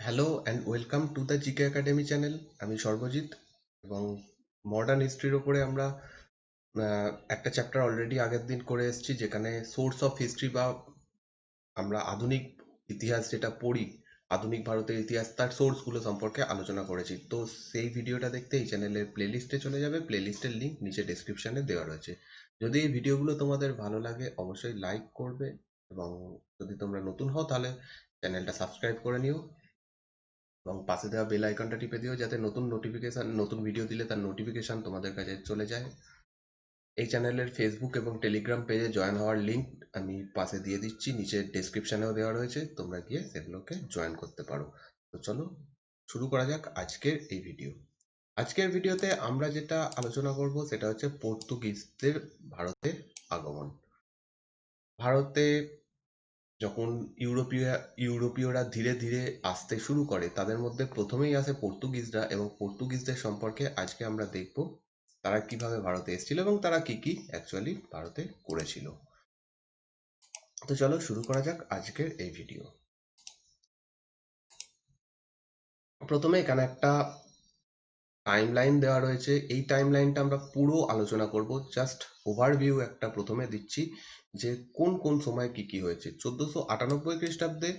Hello and welcome to the GK academy channel. আমি সর্বজিৎ এবং modern হিস্ট্রির ওপরে আমরা একটা চ্যাপ্টার অলরেডি আগের দিন করে এসেছি, যেখানে সোর্স অফ হিস্ট্রি বা আমরা আধুনিক ইতিহাস যেটা পড়ি, আধুনিক ভারতের ইতিহাস তার সোর্সগুলো সম্পর্কে আলোচনা করেছি। তো সেই ভিডিওটা দেখতে এই চ্যানেলের প্লেলিস্টে চলে যাবে। প্লেলিস্টের লিঙ্ক নিচে ডেসক্রিপশনে দেওয়া রয়েছে। যদি এই ভিডিওগুলো তোমাদের ভালো লাগে অবশ্যই লাইক করবে, এবং যদি তোমরা নতুন হও তাহলে চ্যানেলটা সাবস্ক্রাইব করে নিও এবং পাশে দেওয়া বেল আইকনটা টিপে দিও, যাতে নতুন ভিডিও দিলে তার নোটিফিকেশন তোমাদের কাছে চলে যায়। এই চ্যানেলের ফেসবুক এবং টেলিগ্রাম পেজে জয়েন হওয়ার লিঙ্ক আমি পাশে দিয়ে দিচ্ছি, নিচে ডেসক্রিপশনেও দেওয়া রয়েছে, তোমরা গিয়ে সেগুলোকে জয়েন করতে পারো। তো চলো শুরু করা যাক আজকের এই ভিডিও। আজকের ভিডিওতে আমরা যেটা আলোচনা করব সেটা হচ্ছে পর্তুগিজদের ভারতে আগমন। ভারতে যখন ইউরোপীয়রা ধীরে ধীরে আসতে শুরু করে, তাদের মধ্যে প্রথমেই আসে পর্তুগিজরা, এবং পর্তুগিজদের সম্পর্কে আজকে আমরা দেখব তারা কিভাবে ভারতে এসেছিল এবং তারা কি কি অ্যাকচুয়ালি ভারতে করেছিল। তো চলো শুরু করা যাক আজকের এই ভিডিও। প্রথমে এখানে একটা টাইমলাইন দেওয়া রয়েছে। এই টাইমলাইনটা আমরা পুরো আলোচনা করব, জাস্ট ওভারভিউ একটা প্রথমে দিচ্ছি যে কোন কোন সময় কি কি হয়েছে। 1498 খ্রিস্টাব্দে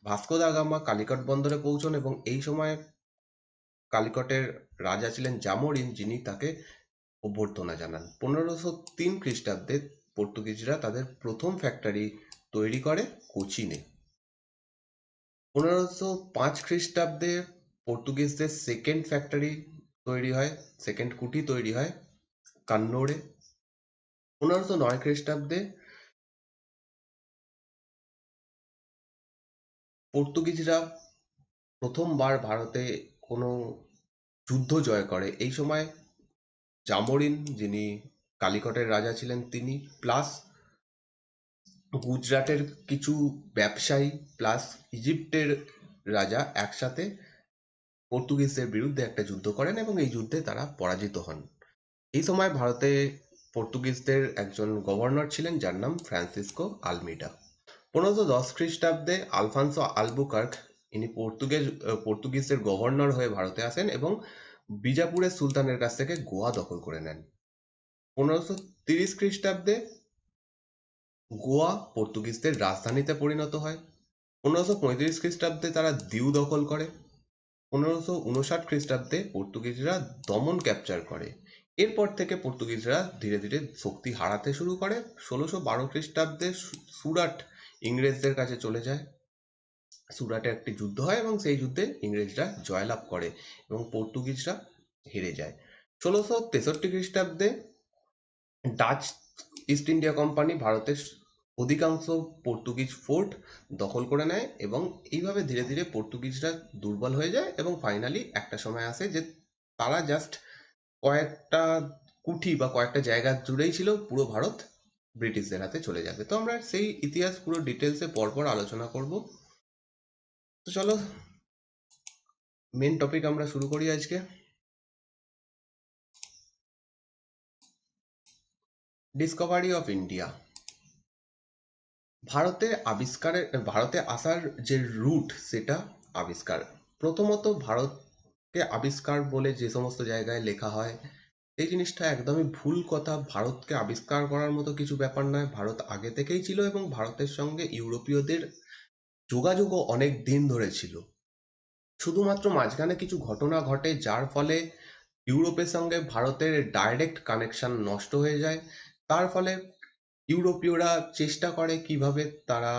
ভাস্কো দা গামা কালিকট বন্দরে পৌঁছন, এবং এই সময় কালিকটের রাজা ছিলেন জামোরিন, যিনি তাকে অভ্যর্থনা জানান। 1503 খ্রিস্টাব্দে পর্তুগিজরা তাদের প্রথম ফ্যাক্টরি তৈরি করে কোচিনে। 1505 খ্রিস্টাব্দে পর্তুগিজদের সেকেন্ড ফ্যাক্টরি তৈরি হয়, সেকেন্ড কুঠি তৈরি হয় কান্নোড়ে। 1509 খ্রিস্টাব্দে পর্তুগিজরা প্রথমবার ভারতে কোনো যুদ্ধ জয় করে। এই সময় জামোরিন, যিনি কালিকটের রাজা ছিলেন, তিনি প্লাস গুজরাটের কিছু ব্যবসায়ী প্লাস ইজিপ্টের রাজা একসাথে পর্তুগিজদের বিরুদ্ধে একটা যুদ্ধ করেন, এবং এই যুদ্ধে তারা পরাজিত হন। এই সময় ভারতে পর্তুগিজদের একজন গভর্নর ছিলেন, যার নাম ফ্রান্সিসকো আলমিডা। 1510 খ্রিস্টাব্দে আলফান্সো আলবুকার্ক, ইনি পর্তুগিজদের গভর্নর হয়ে ভারতে আসেন এবং বিজাপুরের সুলতানের কাছ থেকে গোয়া দখল করে নেন। 1530 খ্রিস্টাব্দে গোয়া পর্তুগিজদের রাজধানীতে পরিণত হয়। 1535 খ্রিস্টাব্দে তারা দিউ দখল করে। 1559 খ্রিস্টাব্দে পর্তুগিজরা দমন ক্যাপচার করে। এরপর থেকে পর্তুগিজরা ধীরে ধীরে শক্তি হারাতে শুরু করে। 1612 খ্রিস্টাব্দে সুরাট ইংরেজদের কাছে চলে যায়। সুরাটে একটি যুদ্ধ হয় এবং সেই যুদ্ধে ইংরেজরা জয়লাভ করে এবং পর্তুগিজরা হেরে যায়। 1663 খ্রিস্টাব্দে ডাচ ইস্ট ইন্ডিয়া কোম্পানি ভারতের অধিকাংশ পর্তুগিজ ফোর্ট দখল করে নেয়, এবং এইভাবে ধীরে ধীরে পর্তুগিজরা দুর্বল হয়ে যায়, এবং ফাইনালি একটা সময় আসে যে তারা জাস্ট কয়েকটা কুঠি বা কয়েকটা জায়গা জুড়েই ছিল, পুরো ভারত ব্রিটিশদের হাতে চলে যাবে। তো আমরা সেই ইতিহাস পুরো ডিটেলসে পরপর আলোচনা করব। তো চলো মেন টপিক আমরা শুরু করি আজকে। Discovery of India. ভারতে আসার যে রুট সেটা আবিষ্কার। প্রথমত ভারতকে আবিষ্কার বলে যে সমস্ত জায়গায় লেখা হয়, এই জিনিসটা একদমই ভুল কথা। ভারতকে আবিষ্কার করার মতো কিছু ব্যাপার নয়। ভারত আগে থেকেই ছিল এবং ভারতের সঙ্গে ইউরোপীয়দের যোগাযোগও অনেক দিন ধরে ছিল। শুধুমাত্র মাঝখানে কিছু ঘটনা ঘটে যার ফলে ইউরোপের সঙ্গে ভারতের ডাইরেক্ট কানেকশন নষ্ট হয়ে যায়। তার ফলে ইউরোপীয়রা চেষ্টা করে কিভাবে তারা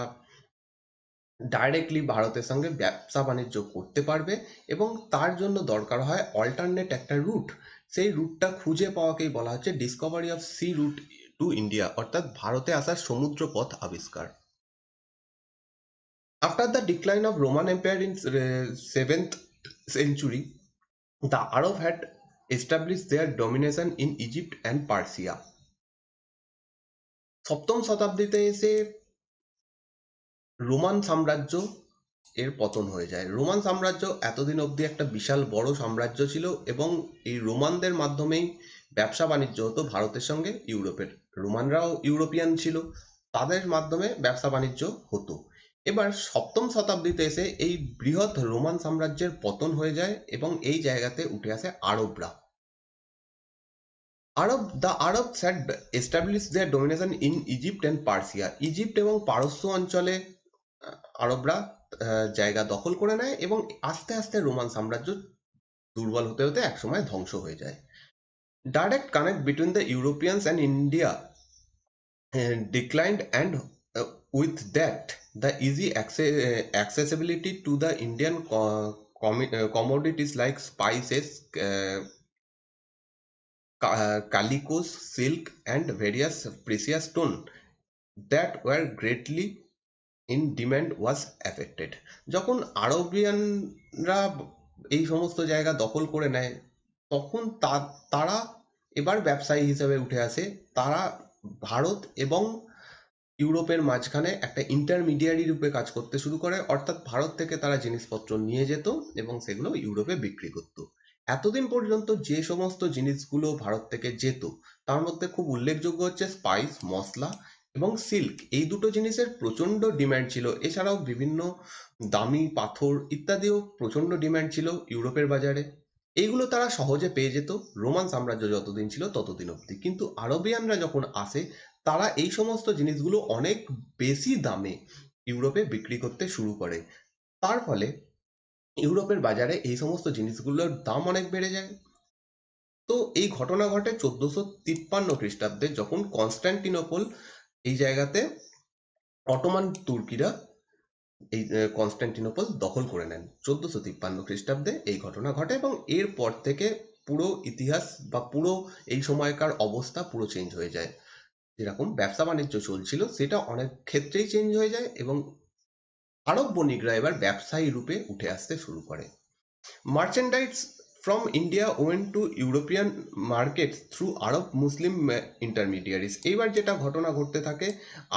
ডাইরেক্টলি ভারতের সঙ্গে ব্যবসা বাণিজ্য করতে পারবে, এবং তার জন্য দরকার হয় অল্টারনেট একটা রুট। সেই রুটটা খুঁজে পাওয়াকেই বলা হচ্ছে discovery of sea route to India, অর্থাৎ ভারতে আসার সমুদ্র পথ আবিষ্কার। After the decline of Roman empire in 7th century, the Arab had established their domination in Egypt and Persia. সপ্তম শতাব্দীতে এসে রোমান সাম্রাজ্য এর পতন হয়ে যায়। রোমান সাম্রাজ্য এতদিন অবধি একটা বিশাল বড় সাম্রাজ্য ছিল, এবং এই রোমানদের মাধ্যমেই ব্যবসা বাণিজ্য হতো ভারতের সঙ্গে ইউরোপের। রোমানরাও ইউরোপিয়ান ছিল, তাদের মাধ্যমে ব্যবসা বাণিজ্য হতো। এবার সপ্তম শতাব্দীতে এসে এই বৃহৎ রোমান সাম্রাজ্যের পতন হয়ে যায় এবং এই জায়গাতে উঠে আসে আরবরা। The Arabs had established their domination in Egypt and Persia. Egypt এবং পারস্য অঞ্চলে আরবরা জায়গা দখল করে নেয় এবং আস্তে আস্তে রোমান সাম্রাজ্য দুর্বল হতে হতে একসময় ধ্বংস হয়ে যায়। Direct connect between the Europeans and India declined, and with that the easy accessibility to the Indian commodities like spices, calicos, silk and various precious stone that were greatly in demand was affected. যখন আরবিয়ানরা এই সমস্ত জায়গা দখল করে নেয় তখন তারা এবার ব্যবসায়ী হিসেবে উঠে আসে। তারা ভারত এবং ইউরোপের মাঝখানে একটা ইন্টারমিডিয়ারি রূপে কাজ করতে শুরু করে, অর্থাৎ ভারত থেকে তারা জিনিসপত্র নিয়ে যেত এবং সেগুলো ইউরোপে বিক্রি করত। এতদিন পর্যন্ত যে সমস্ত জিনিসগুলো ভারত থেকে যেত তার মধ্যে খুব উল্লেখযোগ্য হচ্ছে স্পাইস, মশলা এবং সিল্ক। এই দুটো জিনিসের প্রচন্ড ডিমান্ড ছিল। এছাড়াও বিভিন্ন দামি পাথর ইত্যাদিও প্রচন্ড ডিমান্ড ছিল ইউরোপের বাজারে। এইগুলো তারা সহজে পেয়ে যেত রোমান সাম্রাজ্য যতদিন ছিল ততদিন অবধি। কিন্তু আরবিয়ানরা যখন আসে তারা এই সমস্ত জিনিসগুলো অনেক বেশি দামে ইউরোপে বিক্রি করতে শুরু করে। তার ফলে ইউরোপের বাজারে এই সমস্ত জিনিসগুলোর দাম অনেক বেড়ে যায়। তো এই ঘটনা ঘটে 1453 খ্রিস্টাব্দে, যখন কনস্ট্যান্টিনোপল এই জায়গাতে অটোমান তুর্কিরা এই কনস্ট্যান্টিনোপল দখল করে নেন। 1453 খ্রিস্টাব্দে এই ঘটনা ঘটে এবং এরপর থেকে পুরো ইতিহাস বা পুরো এই সময়কার অবস্থা পুরো চেঞ্জ হয়ে যায়। যেরকম ব্যবসা বাণিজ্য চলছিল সেটা অনেক ক্ষেত্রেই চেঞ্জ হয়ে যায় এবং আরব বণিকরা এবার ব্যবসায়ী রূপে উঠে আসতে শুরু করে। Merchandise from India went to European market through Arab Muslim intermediaries. এইবার যেটা ঘটনা ঘটতে থাকে,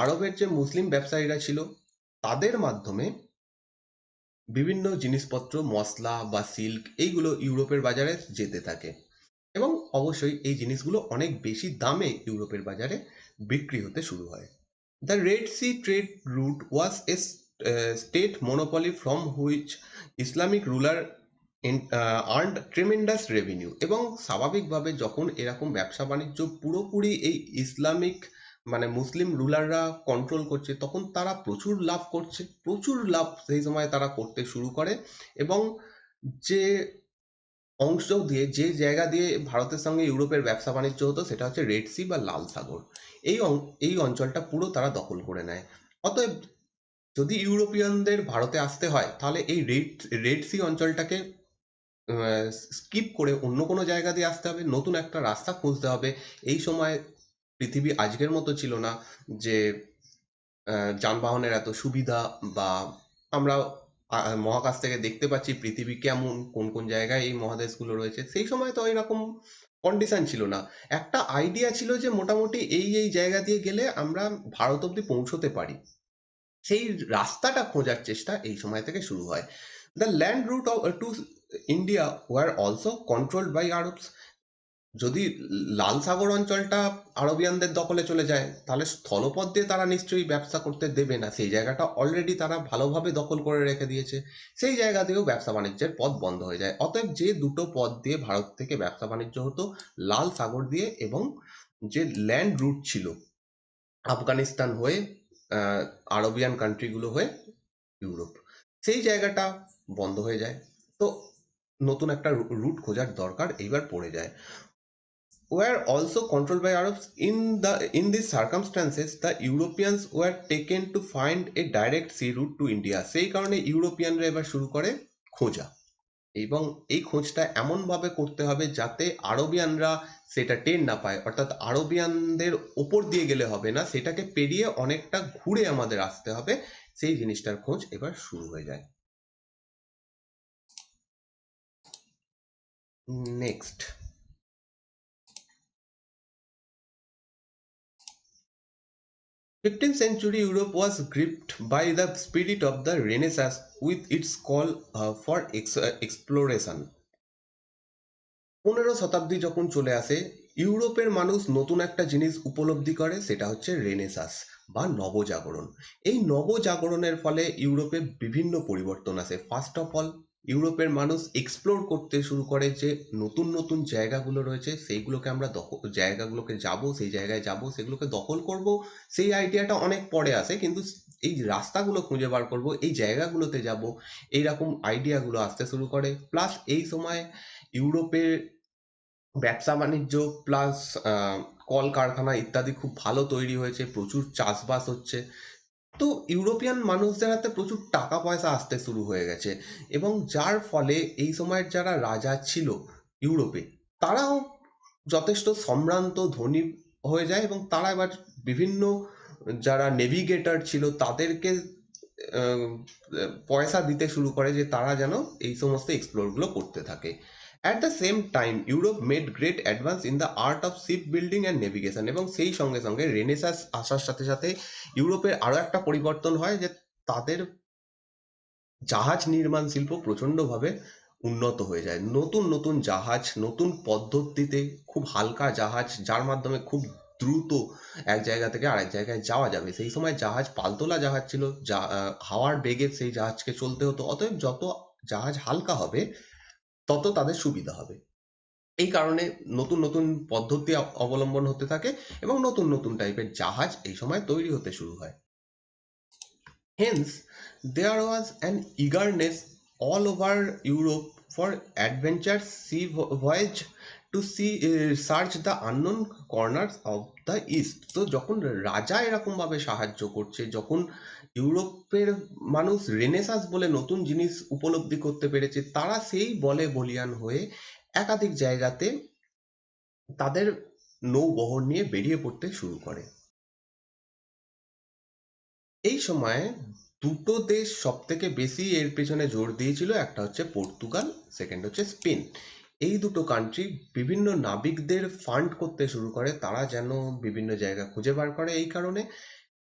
আরবের যে মুসলিম ব্যবসায়ীরা ছিল তাদের মাধ্যমে বিভিন্ন জিনিসপত্র, মশলা বা সিল্ক এইগুলো ইউরোপের বাজারে যেতে থাকে এবং অবশ্যই এই জিনিসগুলো অনেক বেশি দামে ইউরোপের বাজারে বিক্রি হতে শুরু হয়। The Red Sea trade route was a state monopoly from which Islamic ruler earned tremendous revenue. এবং স্বাভাবিকভাবে যখন এরকম ব্যবসা বাণিজ্য পুরোপুরি এই ইসলামিক মানে মুসলিম রুলাররা কন্ট্রোল করছে তখন তারা প্রচুর লাভ করছে, প্রচুর লাভ সেই সময় তারা করতে শুরু করে। এবং যে অংশ দিয়ে যে জায়গা দিয়ে ভারতের সঙ্গে ইউরোপের ব্যবসা বাণিজ্য হতো সেটা হচ্ছে রেড সি বা লাল সাগর। এই অঞ্চলটা পুরো তারা দখল করে নেয়। অতএব যদি ইউরোপিয়ানদের ভারতে আসতে হয় তাহলে এই রেড সি অঞ্চলটাকে স্কিপ করে অন্য কোনো জায়গা দিয়ে আসতে হবে, নতুন একটা রাস্তা খুঁজতে হবে। এই সময় পৃথিবী আজকের মতো ছিল না যে যানবাহনের এত সুবিধা, বা আমরা মহাকাশ থেকে দেখতে পাচ্ছি পৃথিবী কেমন, কোন কোন জায়গায় এই মহাদেশগুলো রয়েছে। সেই সময় তো এরকম কন্ডিশন ছিল না। একটা আইডিয়া ছিল যে মোটামুটি এই জায়গা দিয়ে গেলে আমরা ভারত অব্দি পৌঁছতে পারি। সেই রাস্তাটা খোঁজার চেষ্টা এই সময় থেকে শুরু হয়। The land route to India were also controlled by Arabs. যদি লাল সাগর অঞ্চলটা আরবিয়ানদের দখলে চলে যায় তাহলে স্থলপথ দিয়ে তারা নিশ্চয়ই ব্যবসা করতে দেবে না, সেই জায়গাটা অলরেডি তারা ভালোভাবে দখল করে রেখে দিয়েছে। সেই জায়গা দিয়েও ব্যবসা বাণিজ্যের পথ বন্ধ হয়ে যায়। অতএব যে দুটো পথ দিয়ে ভারত থেকে ব্যবসা বাণিজ্য হতো, লাল সাগর দিয়ে এবং যে ল্যান্ড রুট ছিল আফগানিস্তান হয়ে আরবিয়ান কান্ট্রিগুলো হয়ে ইউরোপ, সেই জায়গাটা বন্ধ হয়ে যায়। তো নতুন একটা রুট খোঁজার দরকার এইবার পড়ে যায়। Were also controlled by Arabs. In these circumstances, the Europeans were taken to find a direct sea route to India. সেই কারণে ইউরোপিয়ানরা এবার শুরু করে খোঁজা, এবং এই খোঁজটা এমন ভাবে করতে হবে যাতে আরবিয়ানরা সেটা টের না পায়, অর্থাৎ আরবিয়ানদের ওপর দিয়ে গেলে হবে না, সেটাকে পেরিয়ে অনেকটা ঘুরে আমাদের আসতে হবে। সেই জিনিসটার খোঁজ এবার শুরু হয়ে যায়। Next, 15th century Europe was gripped by the spirit of the Renaissance with its call for exploration. 15 শতাব্দী যখন চলে আসে ইউরোপের মানুষ নতুন একটা জিনিস উপলব্ধি করে, সেটা হচ্ছে রেনেসাঁস। বা নবজাগরণ। এই নবজাগরণের ফলে ইউরোপে বিভিন্ন পরিবর্তন আসে। ফার্স্ট অফ অল ইউরোপের মানুষ এক্সপ্লোর করতে শুরু করে যে নতুন নতুন জায়গাগুলো রয়েছে সেইগুলোকে আমরা জায়গাগুলোকে যাব, সেই জায়গায় যাব, সেগুলোকে দখল করব, সেই আইডিয়াটা অনেক পরে আসে। কিন্তু এই রাস্তাগুলো খুঁজে বার করব, এই জায়গাগুলোতে যাব, এইরকম আইডিয়াগুলো আসতে শুরু করে। প্লাস এই সময় ইউরোপের ব্যবসা বাণিজ্য প্লাস কলকারখানা ইত্যাদি খুব ভালো তৈরি হয়েছে, প্রচুর চাষবাস হচ্ছে। তো ইউরোপিয়ান মানুষদের হাতে প্রচুর টাকা পয়সা আসতে শুরু হয়ে গেছে, এবং যার ফলে এই সময়ের যারা রাজা ছিল ইউরোপে, তারাও যথেষ্ট সম্ভ্রান্ত ধনী হয়ে যায়, এবং তারা এবার বিভিন্ন যারা নেভিগেটর ছিল তাদেরকে আহ, পয়সা দিতে শুরু করে যে তারা যেন এই সমস্ত এক্সপ্লোরগুলো করতে থাকে। At the same time Europe made great advance in the art of ship building and navigation, এবং সেই সঙ্গে সঙ্গে রেনেসাস আসার সাথে সাথে ইউরোপের আরো একটা পরিবর্তন হয় যে তাদের জাহাজ নির্মাণ শিল্প প্রচণ্ডভাবে উন্নত হয়ে যায়। নতুন নতুন জাহাজ, নতুন পদ্ধতিতে খুব হালকা জাহাজ, যার মাধ্যমে খুব দ্রুত এক জায়গা থেকে আরেক জায়গায় যাওয়া যাবে। সেই সময় জাহাজ পালতোলা জাহাজ ছিল, যা হাওয়ার বেগে সেই জাহাজকে চলতে হতো। অতএব যত জাহাজ হালকা হবে তত তাদের সুবিধা হবে। এই কারণে নতুন নতুন পদ্ধতি অবলম্বন হতে থাকে, এবং নতুন নতুন টাইপের জাহাজ এই সময় তৈরি হতে শুরু হয়। Hence, there was an eagerness all over Europe for adventurous sea voyage to search the unknown corners of the east. তো যখন রাজা এরকম ভাবে সাহায্য করছে, যখন ইউরোপের মানুষ রেনেসাঁস বলে নতুন জিনিস উপলব্ধি করতে পেরেছে, তারা সেই বলে বলিয়ান হয়ে একাধিক জায়গাতে তাদের নৌবহর নিয়ে বেরিয়ে পড়তে শুরু করে। এই সময়ে দুটো দেশ সব থেকে বেশি এর পেছনে জোর দিয়েছিল, একটা হচ্ছে পর্তুগাল, সেকেন্ড হচ্ছে স্পেন। এই দুটো কান্ট্রি বিভিন্ন নাবিকদের ফান্ড করতে শুরু করে, তারা যেন বিভিন্ন জায়গা খুঁজে বার করে এই কারণে।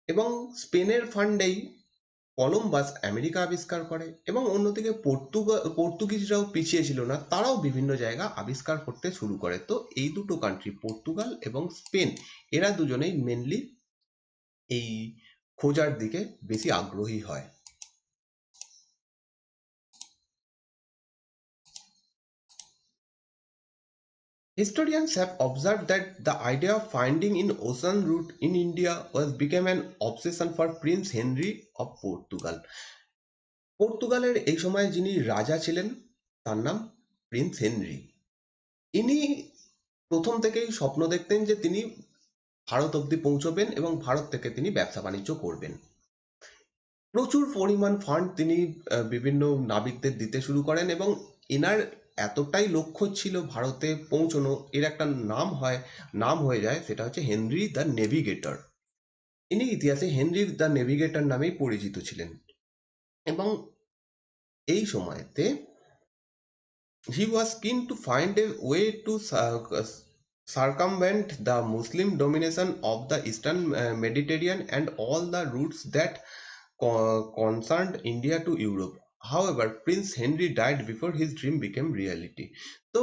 এবং স্পেনের ফান্ডেই কলম্বাস আমেরিকা আবিষ্কার করে, এবং অন্যদিকে পর্তুগিজরাও পিছিয়ে ছিল না, তারাও বিভিন্ন জায়গা আবিষ্কার করতে শুরু করে। তো এই দুটো কান্ট্রি পর্তুগাল এবং স্পেন, এরা দুজনেই মেনলি এই খোঁজার দিকে বেশি আগ্রহী হয়। Historians have observed that the idea of finding an ocean route in India was became an obsession for Prince Henry of Portugal. পর্তুগালের এই সময় যিনি রাজা ছিলেন তার নাম প্রিন্স হেনরি। ইনি প্রথম থেকেই স্বপ্ন দেখতেন যে তিনি ভারত অব্দি পৌঁছবেন এবং ভারত থেকে তিনি ব্যবসা বাণিজ্য করবেন। প্রচুর পরিমাণ ফান্ড তিনি বিভিন্ন নাবিকদের দিতে শুরু করেন, এবং এনার এতটাই লক্ষ্য ছিল ভারতে পৌঁছানো, এর একটা নাম হয়ে যায়, সেটা হচ্ছে হেনরি দ্য নেভিগেটর। ইনি ইতিহাসে হেনরি দ্য নেভিগেটর নামেই পরিচিত ছিলেন। এবং এই সময়তে he was keen to find a way to circumvent the Muslim domination of the Eastern Mediterranean and all the routes that concerned India to Europe. However, Prince Henry died before his dream became reality. তো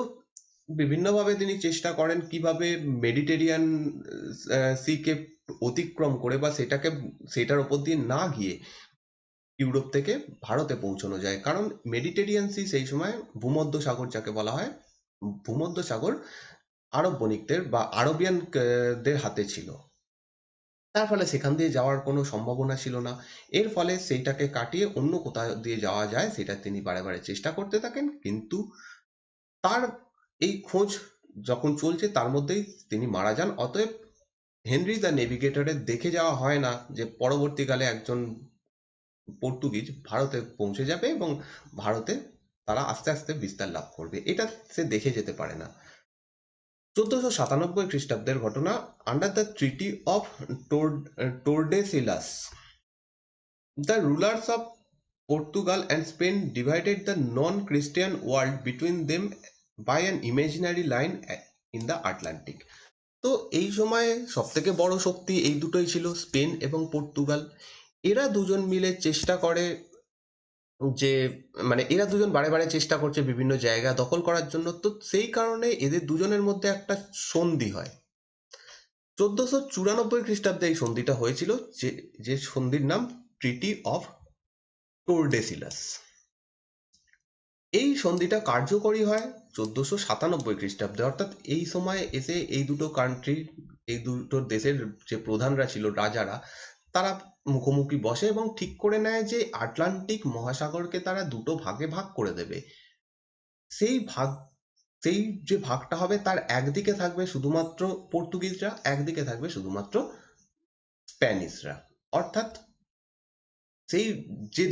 বিভিন্নভাবে তিনি চেষ্টা করেন কিভাবে Mediterranean সিকে অতিক্রম করে বা সেটার ওপর দিয়ে না গিয়ে ইউরোপ থেকে ভারতে পৌঁছানো যায়। কারণ মেডিটেরিয়ান সি সেই সময় ভূমধ্যসাগর যাকে বলা হয়, ভূমধ্যসাগর আরব বণিকদের বা আরবিয়ান দের হাতে ছিল। তার ফলে সেখান দিয়ে যাওয়ার কোনো সম্ভাবনা ছিল না। এর ফলে সেইটাকে কাটিয়ে অন্য কোথাও দিয়ে যাওয়া যায় সেটা তিনি বারে বারে চেষ্টা করতে থাকেন, কিন্তু তার এই খোঁজ যখন চলছে তার মধ্যেই তিনি মারা যান। অতএব হেনরি দ্য নেভিগেটরের দেখে যাওয়া হয় না যে পরবর্তীকালে একজন পর্তুগিজ ভারতে পৌঁছে যাবে এবং ভারতে তারা আস্তে আস্তে বিস্তার লাভ করবে, এটা সে দেখে যেতে পারে না। 1497 খ্রিস্টাব্দের ঘটনা। Under the treaty of Tordesillas, the rulers of Portugal and Spain divided the non-Christian world between them by an imaginary line in the Atlantic. তো এই সময়ে সবথেকে বড় শক্তি এই দুটোই ছিল, স্পেন এবং পর্তুগাল। এরা দুজন মিলে চেষ্টা করে যে এরা দুজন বারে বারে চেষ্টা করছে বিভিন্ন জায়গা দখল করার জন্য। তো সেই কারণে এদের দুজনের মধ্যে একটা সন্ধি হয়। 1494 খ্রিস্টাব্দে এই সন্ধিটা হয়েছিল, যে সন্ধির নাম ট্রিটি অফ টোরডেসিলাস। এই সন্ধিটা কার্যকরী হয় 1497 খ্রিস্টাব্দে, অর্থাৎ এই সময় এসে এই দুটো কান্ট্রি, এই দুটো দেশের যে প্রধানরা ছিল, রাজারা, তারা মুখোমুখি বসে এবং ঠিক করে নেয় যে আটলান্টিক মহাসাগরকে তারা দুটো ভাগে ভাগ করে দেবে। সেই ভাগ, সেই যে ভাগটা হবে তার একদিকে থাকবে শুধুমাত্র পর্তুগিজরা, একদিকে থাকবে শুধুমাত্র স্প্যানিশরা। অর্থাৎ সেই যে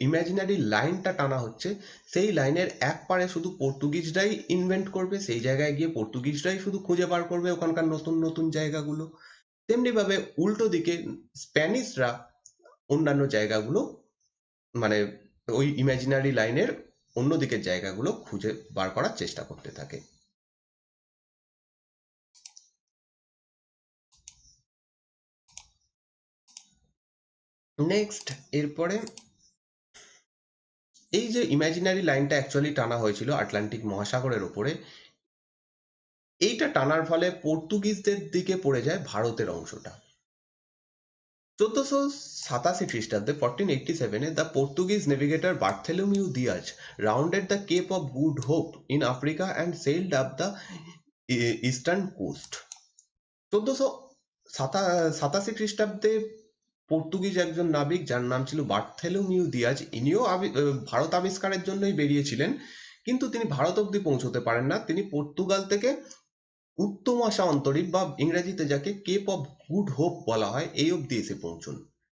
ইমাজিনারি লাইনটা টানা হচ্ছে, সেই লাইনের এক পারে শুধু পর্তুগিজরাই ইনভেন্ট করবে, সেই জায়গায় গিয়ে পর্তুগিজরাই শুধু খুঁজে বার করবে ওখানকার নতুন নতুন জায়গাগুলো। তেমনিভাবে উল্টো দিকে স্প্যানিশরা অন্যান্য জায়গাগুলো, মানে ওই ইমাজিনারি লাইনের অন্য দিকের জায়গাগুলো খুঁজে বার করার চেষ্টা করতে থাকে। নেক্সট, এরপরে এই যে ইমাজিনারি লাইনটা অ্যাকচুয়ালি টানা হয়েছিল আটলান্টিক মহাসাগরের ওপরে, এইটা টানার ফলে পর্তুগিজদের দিকে পড়ে যায় ভারতের অংশটা। 1487 খ্রিস্টাব্দে 1487 the Portuguese navigator Bartholomew Dias rounded the Cape of Good Hope in Africa and sailed up the eastern coast. 1487 খ্রিস্টাব্দে পর্তুগিজ একজন নাবিক, যার নাম ছিল বার্থেলোমিউ দিয়াজ, ইনিও ভারত আবিষ্কারের জন্যই বেরিয়েছিলেন, কিন্তু তিনি ভারত অব্দি পৌঁছতে পারেন না। তিনি পর্তুগাল থেকে উত্তম আশা অন্তরীপ, বা ইংরেজিতে যাকে কেপ অফ গুড হোপ বলা হয়, এই অব্দি এসে পৌঁছন।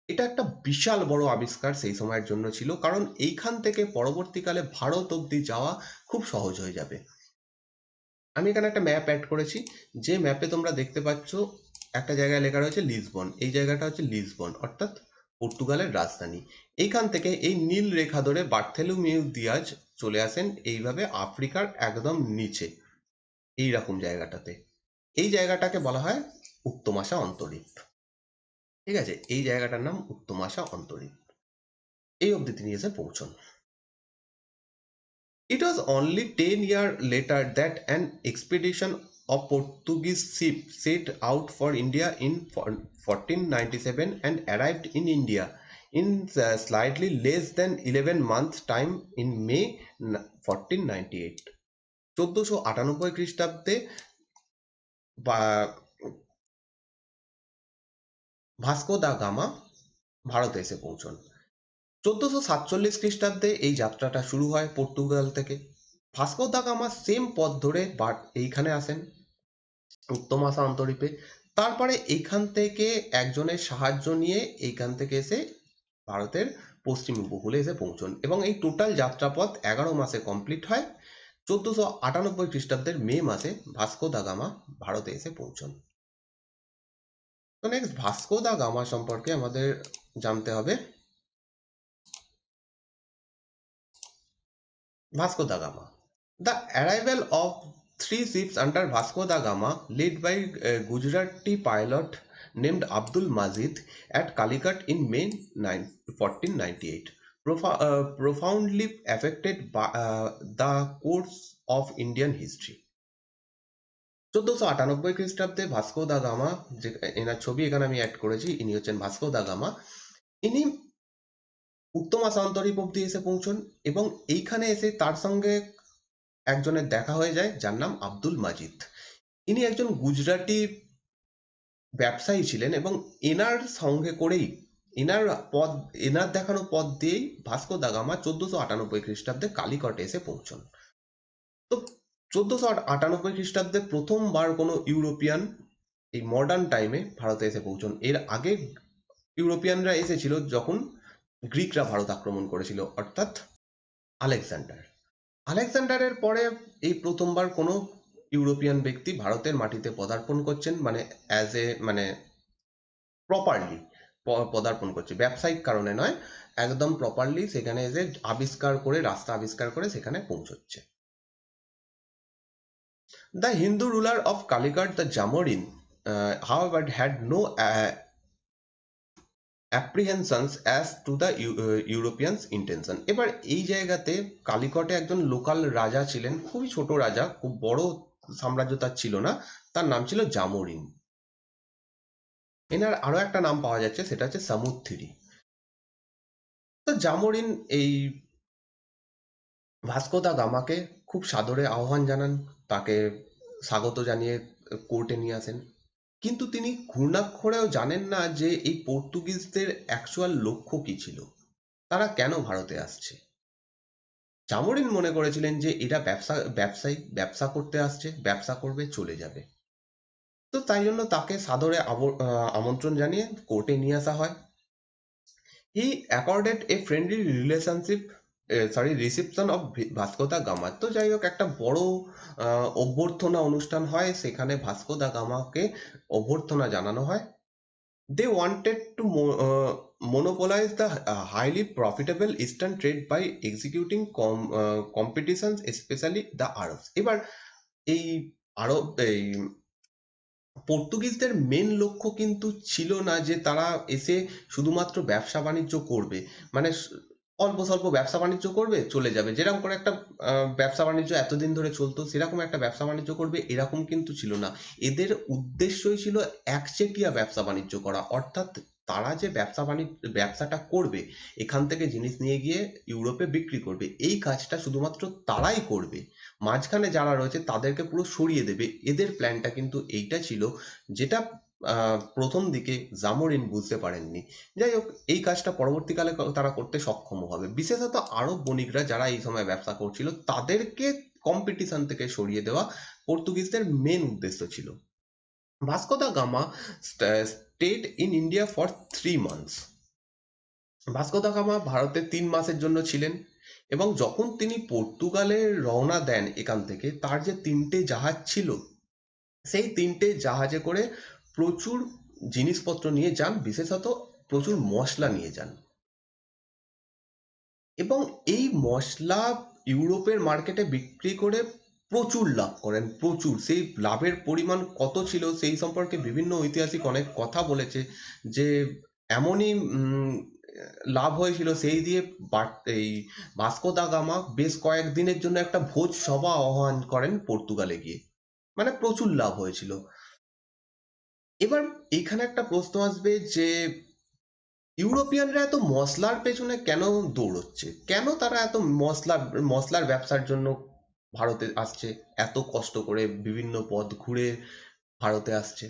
এটা একটা বিশাল বড় আবিষ্কার সেই সময়ের জন্য ছিল, কারণ এইখান থেকে পরবর্তীকালে ভারত অব্দি যাওয়া খুব সহজ হয়ে যাবে। আমি এখানে একটা ম্যাপ অ্যাড করেছি, যে ম্যাপে তোমরা দেখতে পাচ্ছ একটা জায়গায় লেখা রয়েছে লিসবন। এই জায়গাটা হচ্ছে লিসবন, অর্থাৎ পর্তুগালের রাজধানী। এইখান থেকে এই নীল রেখা ধরে বার্থেলোমিউ দিয়াজ চলে আসেন এইভাবে আফ্রিকার একদম নিচে, এইরকম জায়গাটাতে। এই জায়গাটাকে বলা হয় উত্তমাশা অন্তরীপ। ঠিক আছে, এই জায়গাটার নাম উত্তমাশা অন্তরীপ। এই অবধি তিনি এসে পৌঁছন। It was only 10 years later that an expedition of Portuguese ships set out for India in 1497 and arrived in India in slightly less than 11 months time in May 1498। 1498 খ্রিস্টাব্দে ভাস্কো দা গামা ভারতে এসে পৌঁছন। 1447 খ্রিস্টাব্দে এই যাত্রাটা শুরু হয় Portugal থেকে। Vasco da gamma same পথ ধরে এইখানে আসেন উত্তমাশা অন্তরীপে। তারপরে এইখান থেকে একজনের সাহায্য নিয়ে এইখান থেকে এসে ভারতের পশ্চিম উপকূলে এসে পৌঁছন, এবং এই টোটাল যাত্রাপথ 11 মাসে কমপ্লিট হয়। 1498 খ্রিস্টাব্দের মে মাসে ভাস্কো দা গামা ভারতে এসে পৌঁছন। তো নেক্সট, ভাস্কো দা গামা সম্পর্কে আমাদের জানতে হবে। Vasco da Gama. The arrival of 3 ships under Vasco da Gama, led by a Gujarati pilot named Abdul Majid, at Calicut in May 1498, profoundly affected the course of Indian history. 1498 খ্রিস্টাব্দে Vasco da gamma, যে এনার ছবি এখানে আমি add করেছি, ইনি হচ্ছেন Vasco da gamma. ইনি উত্তমাশা অন্তরীপ অব্দি এসে পৌঁছন, এবং এইখানে এসে তার সঙ্গে একজনের দেখা হয়ে যায় যার নাম আব্দুল মাজিদ। ইনি একজন গুজরাটি ব্যবসায়ী ছিলেন, এবং এনার সঙ্গে করেই এনার দেখানো পথ দিয়েই ভাস্কো দা গামা 1498 খ্রিস্টাব্দে কালিকটে এসে পৌঁছন। তো 1498 খ্রিস্টাব্দে প্রথমবার কোনো ইউরোপিয়ান এই মডার্ন টাইমে ভারতে এসে পৌঁছন। এর আগে ইউরোপিয়ানরা এসেছিল যখন গ্রিকরা ভারত আক্রমণ করেছিল, অর্থাৎ আলেকজান্ডারের পরে এই প্রথমবার কোনো ইউরোপিয়ান ব্যক্তি ভারতের মাটিতে পদার্পণ করছেন, মানে প্রপারলি পদার্পণ করছে, ব্যবসায়িক কারণে নয়, একদম প্রপারলি সেখানে এসে রাস্তা আবিষ্কার করে সেখানে পৌঁছচ্ছে। The Hindu ruler of Calicut, the Zamorin, however had no apprehensions as to the Europeans' intention. এবার এই জায়গাতে কালিকটে একজন লোকাল রাজা ছিলেন, খুবই ছোট রাজা, খুব বড় সাম্রাজ্য তার ছিল না, তার নাম ছিল জামোরিন। এনার আরো একটা নাম পাওয়া যাচ্ছে, সেটা হচ্ছে সামুথিরি। তো জামোরিন এই ভাস্কো দা গামাকে খুব সাদরে আহ্বান জানান, তাকে স্বাগত জানিয়ে কোর্টে নিয়ে আসেন। কিন্তু তিনি ঘূর্ণাক্ষরেও জানেন না যে এই পর্তুগিজদের অ্যাকচুয়াল লক্ষ্য কি ছিল, তারা কেন ভারতে আসছে। জামোরিন মনে করেছিলেন যে এরা ব্যবসায়ী, ব্যবসা করতে আসছে, ব্যবসা করবে, চলে যাবে। তো তাই জন্য তাকে সাদরে আমন্ত্রণ জানিয়ে কোর্টে নিয়ে আসা হয়। He accorded a friendly relationship, reception of Vasco da gamma. তো যাই হোক, একটা বড় অভ্যর্থনা অনুষ্ঠান হয়, সেখানে ভাস্কো দা গামাকে অভ্যর্থনা জানানো হয়। They wanted to monopolize the highly profitable eastern trade by executing competitions, especially the Arabs. এবার এই আরব এই পর্তুগিজদের মেন লক্ষ্য কিন্তু ছিল না যে তারা এসে শুধুমাত্র ব্যবসা বাণিজ্য করবে, মানে অল্প স্বল্প ব্যবসা বাণিজ্য করবে, চলে যাবে, যেরকম করে একটা ব্যবসা বাণিজ্য এতদিন ধরে চলতো সেরকম একটা ব্যবসা বাণিজ্য করবে, এরকম কিন্তু ছিল না। এদের উদ্দেশ্যই ছিল একচেটিয়া ব্যবসা বাণিজ্য করা, অর্থাৎ তারা যে ব্যবসাটা করবে, এখান থেকে জিনিস নিয়ে গিয়ে ইউরোপে বিক্রি করবে, এই কাজটা শুধুমাত্র তারাই করবে। মাঝখানে যারা রয়েছে তাদেরকে পুরো সরিয়ে দেবে, এদের প্ল্যানটা কিন্তু এইটা ছিল, যেটা প্রথম দিকে জামোরিন বুঝতে পারেননি। যাই হোক, এই কাজটা পরবর্তীকালে তারা করতে সক্ষম হবে। বিশেষত আরব বণিকরা যারা এই সময় ব্যবসা করছিল তাদেরকে কম্পিটিশন থেকে সরিয়ে দেওয়া পর্তুগিজদের মেন উদ্দেশ্য ছিল। Vasco da Gama stayed in India for 3 months। Vasco da Gama ভারতে 3 মাসের জন্য ছিলেন, এবং যখন তিনি পর্তুগালে রওনা দেন এখান থেকে, তার যে 3টে জাহাজ ছিল, সেই 3টে জাহাজে করে প্রচুর জিনিসপত্র নিয়ে যান, বিশেষত প্রচুর মশলা নিয়ে যান, এবং এই মশলা ইউরোপের মার্কেটে বিক্রি করে প্রচুর লাভ করেন, প্রচুর। সেই লাভের পরিমাণ কত ছিল সেই সম্পর্কে বিভিন্ন ঐতিহাসিক অনেক কথা বলেছে, যে এমনই লাভ হয়েছিল, সেই দিয়ে এই ভাস্কো দা গামা বেশ কয়েকদিনের জন্য একটা ভোজ সভা আহ্বান করেন পর্তুগালে গিয়ে, মানে প্রচুর লাভ হয়েছিল। এবার এখানে একটা প্রশ্ন আসবে যে ইউরোপিয়ানরা এত মশলার পেছনে কেন দৌড়চ্ছে, কেন তারা এত মশলার ব্যবসার জন্য ভারতে আসছে, এত কষ্ট করে বিভিন্ন পথ ঘুরে ভারতে আসছে।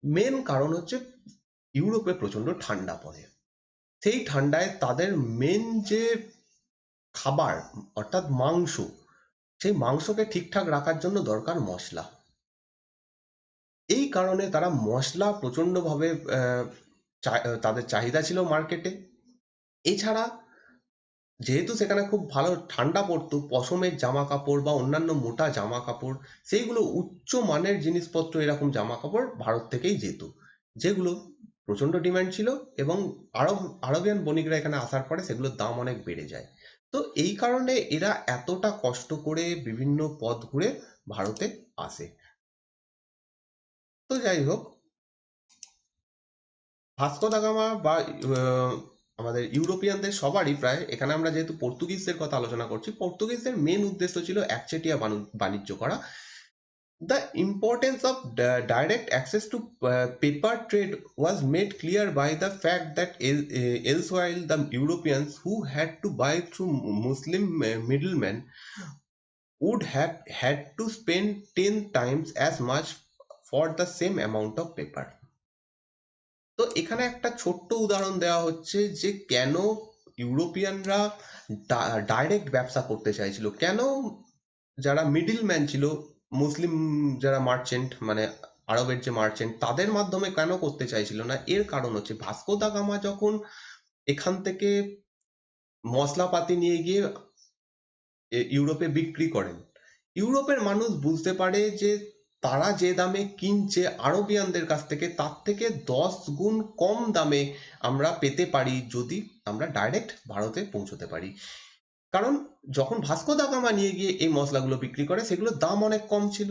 মেন কারণ হচ্ছে ইউরোপে প্রচন্ড ঠান্ডা পড়ে, সেই ঠান্ডায় তাদের মেন যে খাবার, অর্থাৎ মাংস, সেই মাংসকে ঠিকঠাক রাখার জন্য দরকার মশলা। এই কারণে তারা মশলা প্রচন্ডভাবে তাদের চাহিদা ছিল মার্কেটে। এছাড়া যেহেতু সেখানে খুব ভালো ঠান্ডা পড়তো, পশমের জামা কাপড় বা অন্যান্য মোটা জামা কাপড়, সেইগুলো উচ্চ মানের জিনিসপত্র, এরকম জামা কাপড় ভারত থেকেই যেত, যেগুলো প্রচন্ড ডিমান্ড ছিল, এবং আরবিয়ান বণিকরা এখানে আসার পরে সেগুলোর দাম অনেক বেড়ে যায়। তো এই কারণে এরা এতটা কষ্ট করে বিভিন্ন পথ ঘুরে ভারতে আসে। তো যাই হোক, ভাস্কো দা গামা বা আমাদের ইউরোপিয়ানদের সবারই প্রায়, এখানে আমরা যেহেতু পর্তুগিজদের কথা আলোচনা করছি, পর্তুগিজদের মেন উদ্দেশ্য ছিল একচেটিয়া বাণিজ্য করা। The importance of direct access to paper trade was made clear by the fact that elsewhile the Europeans who had to buy through Muslim middlemen would have had to spend 10 times as much for the same amount of paper. তো এখানে একটা ছোট্ট উদাহরণ দেওয়া হচ্ছে যে কেন ইউরোপিয়ানরা direct ব্যবসা করতে চাইছিল, কেন যারা মিডল ম্যান ছিল, মুসলিম যারা মার্চেন্ট, মানে আরবের যে মার্চেন্ট, তাদের মাধ্যমে কেন করতে চাইছিল না, এর কারণ হচ্ছে ভাস্কো দা গামা যখন এখান থেকে মশলাপাতি নিয়ে গিয়ে ইউরোপে বিক্রি করেন, ইউরোপের মানুষ বুঝতে পারে যে তারা যে দামে কিনছে আরবিয়ানদের কাছ থেকে, তার থেকে 10 গুণ কম দামে আমরা পেতে পারি যদি আমরা ডাইরেক্ট ভারতে পৌঁছতে পারি। কারণ যখন ভাস্কো দা গামা নিয়ে গিয়ে এই মশলাগুলো বিক্রি করে, সেগুলোর দাম অনেক কম ছিল,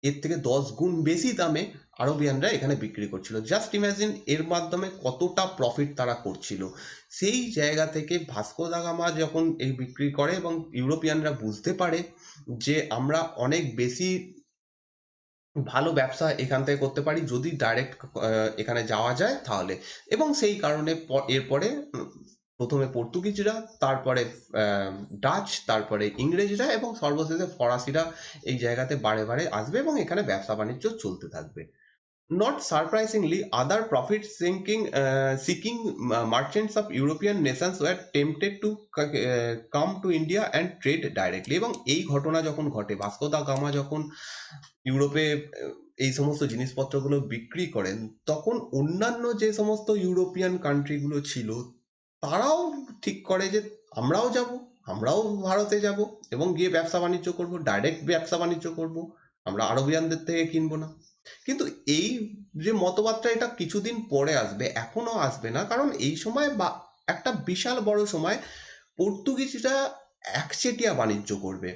এর থেকে 10 গুণ বেশি দামে আরবিয়ানরা এখানে বিক্রি করছিল। জাস্ট ইমাজিন এর মাধ্যমে কতটা প্রফিট তারা করছিল। সেই জায়গা থেকে ভাস্কো দা গামা যখন এই বিক্রি করে এবং ইউরোপিয়ানরা বুঝতে পারে যে আমরা অনেক বেশি ভালো ব্যবসা এখান থেকে করতে পারি যদি ডাইরেক্ট এখানে যাওয়া যায় তাহলে। এবং সেই কারণে এরপরে প্রথমে পর্তুগিজরা, তারপরে ডাচ, তারপরে ইংরেজরা এবং সর্বশেষে ফরাসিরা এই জায়গাতে বারে বারে আসবে এবং এখানে ব্যবসা বাণিজ্য চলতে থাকবে। Not surprisingly, other seeking merchants of European nations were tempted to come to India and trade directly। এবং এই ঘটনা যখন ঘটে, ভাস্কো দা গামা যখন ইউরোপে এই সমস্ত জিনিসপত্রগুলো বিক্রি করেন, তখন অন্যান্য যে সমস্ত ইউরোপিয়ান কান্ট্রিগুলো ছিল তারাও ঠিক করে যে আমরাও যাব, আমরাও ভারতে যাব এবং গিয়ে ব্যবসা বাণিজ্য করব, ডাইরেক্ট ব্যবসা বাণিজ্য করব, আমরা আরবিয়ানদের থেকে কিনবো না। কিন্তু এই যে মতবাদটা, এটা কিছুদিন পরে আসবে, এখনো আসবে না, কারণ এই সময় বা একটা বিশাল বড় সময় পর্তুগিজরা একচেটিয়া বাণিজ্য করবে।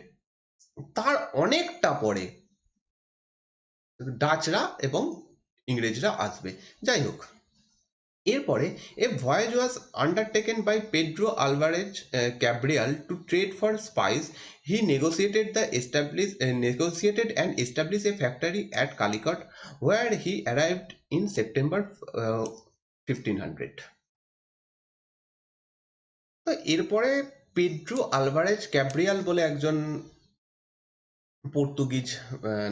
তার অনেকটা পরে ডাচরা এবং ইংরেজরা আসবে। যাই হোক, এরপরে a voyage was undertaken by Pedro Alvares Cabral to trade for spice. He negotiated and established a factory at Calicut, where he arrived in September 1500। তো এরপরে পেড্রো আলভারেজ ক্যাব্রিয়াল বলে একজন পর্তুগিজ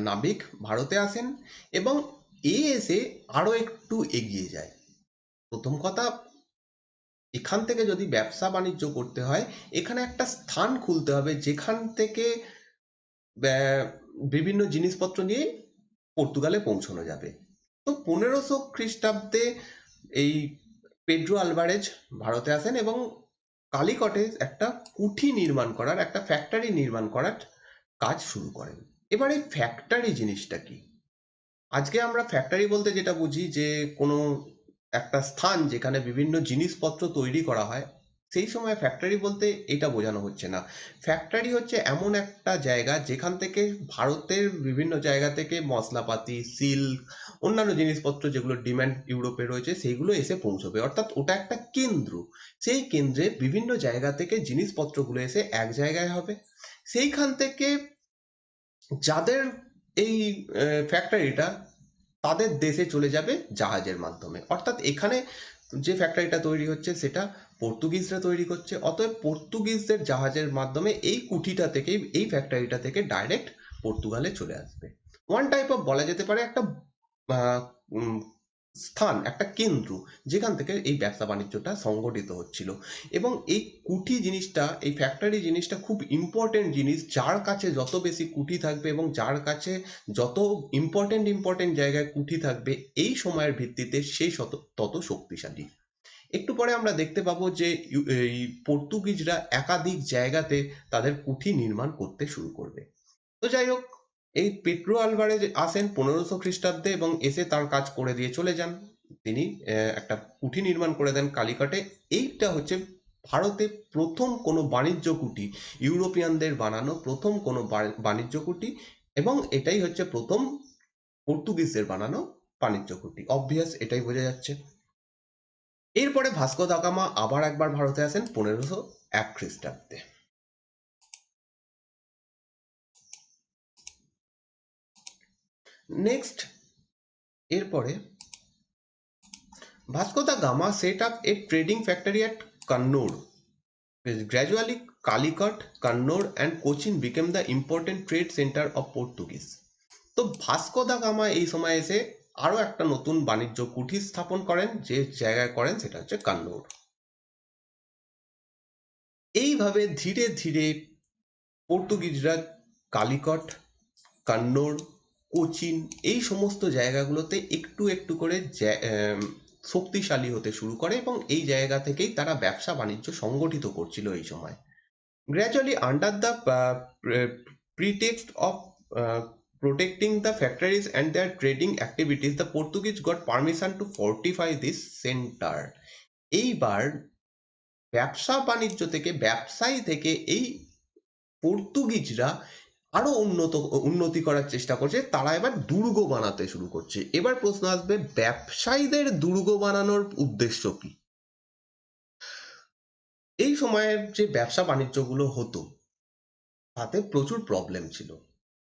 নাবিক ভারতে আসেন এবং এসে আরো একটু এগিয়ে যায়। প্রথম কথা, এখান থেকে যদি ব্যবসা বাণিজ্য করতে হয়, এখানে একটা স্থান খুলতে হবে যেখান থেকে বিভিন্ন জিনিসপত্র নিয়ে পর্তুগালে পৌঁছানো যাবে। তো 1500 খ্রিস্টাব্দে এই পেড্রো আলভারেজ ভারতে আসেন এবং কালিকটে একটা কুঠি নির্মাণ করার, একটা ফ্যাক্টরি নির্মাণ করার কাজ শুরু করেন। এবার এই ফ্যাক্টরি জিনিসটা কি? আজকে আমরা ফ্যাক্টরি বলতে যেটা বুঝি যে কোনো একটা স্থান যেখানে বিভিন্ন জিনিসপত্র তৈরি করা হয়, সেই সময় ফ্যাক্টরি বলতে এটা বোঝানো হচ্ছে না। ফ্যাক্টরি হচ্ছে এমন একটা জায়গা যেখান থেকে ভারতের বিভিন্ন জায়গা থেকে মশলাপাতি, সিল্ক, অন্যান্য জিনিসপত্র যেগুলো ডিমান্ড ইউরোপে রয়েছে সেইগুলো এসে পৌঁছবে, অর্থাৎ ওটা একটা কেন্দ্র। সেই কেন্দ্রে বিভিন্ন জায়গা থেকে জিনিসপত্রগুলো এসে এক জায়গায় হবে। সেইখান থেকে যাদের এই ফ্যাক্টরিটা, তাদের দেশে চলে যাবে জাহাজের মাধ্যমে। অর্থাৎ এখানে যে ফ্যাক্টরিটা তৈরি হচ্ছে সেটা পর্তুগিজরা তৈরি করছে, অতএব পর্তুগিজদের জাহাজের মাধ্যমে এই কুঠিটা থেকে, এই ফ্যাক্টরিটা থেকে ডাইরেক্ট পর্তুগালে চলে আসবে। ওয়ান টাইপ অফ বলা যেতে পারে একটা আহ, উম, স্থান, একটা কেন্দ্র যেখান থেকে এই ব্যবসা বাণিজ্যটা সংগঠিত হচ্ছিল। এবং এই কুঠি জিনিসটা, এই ফ্যাক্টরি জিনিসটা খুব ইম্পর্টেন্ট জিনিস। যার কাছে যত বেশি কুঠি থাকবে এবং যার কাছে যত ইম্পর্টেন্ট জায়গায় কুঠি থাকবে, এই সময়ের ভিত্তিতে সেই তত শক্তিশালী। একটু পরে আমরা দেখতে পাবো যে এই পর্তুগিজরা একাধিক জায়গাতে তাদের কুঠি নির্মাণ করতে শুরু করবে। তো যাই হোক, এই পেড্রো আলভারেজ আসেন 1500 খ্রিস্টাব্দে এবং এসে তার কাজ করে দিয়ে চলে যান। তিনি একটা কুঠি নির্মাণ করে দেন কালিকটে। এইটা হচ্ছে ভারতে প্রথম কোনো বাণিজ্য কুঠি, ইউরোপিয়ানদের বানানো প্রথম কোনো বাণিজ্য কুঠি, এবং এটাই হচ্ছে প্রথম পর্তুগিজদের বানানো বাণিজ্য কুঠি। অবভিয়াস, এটাই বোঝা যাচ্ছে। এরপরে ভাস্কো দা গামা আবার একবার ভারতে আসেন 1501 খ্রিস্টাব্দে। নেক্সট, এরপরে Vasco da Gama set up a trading factory at Kannur. Gradually, Calicut, Kannur, and Cochin became the important trade center of Portuguese. তো ভাস্কো দা গামা এই সময় এসে আরো একটা নতুন বাণিজ্য কুঠি স্থাপন করেন, যে জায়গায় করেন সেটা হচ্ছে কান্নুর। এইভাবে ধীরে ধীরে পর্তুগিজরা কালিকট, কান্নুর, কোচিন, এই সমস্ত জায়গাগুলোতে একটু একটু করে শক্তিশালী হতে শুরু করে এবং এই জায়গা থেকেই তারা ব্যবসা বাণিজ্য সংগঠিত করছিল এই সময়। Gradually under the pretext of protecting the factories and their trading activities, the Portuguese got permission to fortify this center. এইবার ব্যবসা বাণিজ্য থেকে, ব্যবসায়ী থেকে এই পর্তুগিজরা আরো উন্নতি করার চেষ্টা করছে। তারা এবার দুর্গ বানাতে শুরু করছে। এবার প্রশ্ন আসবে, ব্যবসায়ীদের দুর্গ বানানোর উদ্দেশ্য কি? এই সময়ের যে ব্যবসা বাণিজ্যগুলো হতো তাতে প্রচুর প্রবলেম ছিল।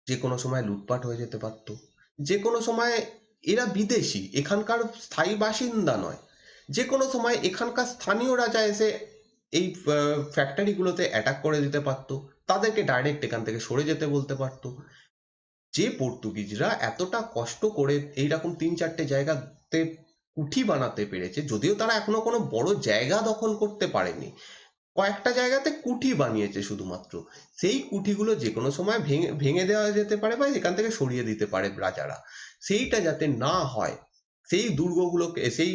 যে কোনো সময় লুটপাট হয়ে যেতে পারত, যে কোনো সময় এরা বিদেশি, এখানকার স্থায়ী বাসিন্দা নয়, যে কোনো সময় এখানকার স্থানীয় রাজা এসে এই ফ্যাক্টরিগুলোতে অ্যাটাক করে দিতে পারতো, তাদেরকে ডাইরেক্ট এখান থেকে সরে যেতে বলতে পারতো। যে পর্তুগিজরা এতটা কষ্ট করে এইরকম ৩-৪টে জায়গাতে কুঠি বানাতে পেরেছে, যদিও তারা এখনো কোনো বড় জায়গা দখল করতে পারেনি, কয়েকটা জায়গাতে কুঠি বানিয়েছে শুধুমাত্র, সেই কুঠিগুলো যে কোনো সময় ভেঙে ভেঙে দেওয়া যেতে পারে বা এখান থেকে সরিয়ে দিতে পারে রাজারা। সেইটা যাতে না হয়, সেই দুর্গগুলোকে, সেই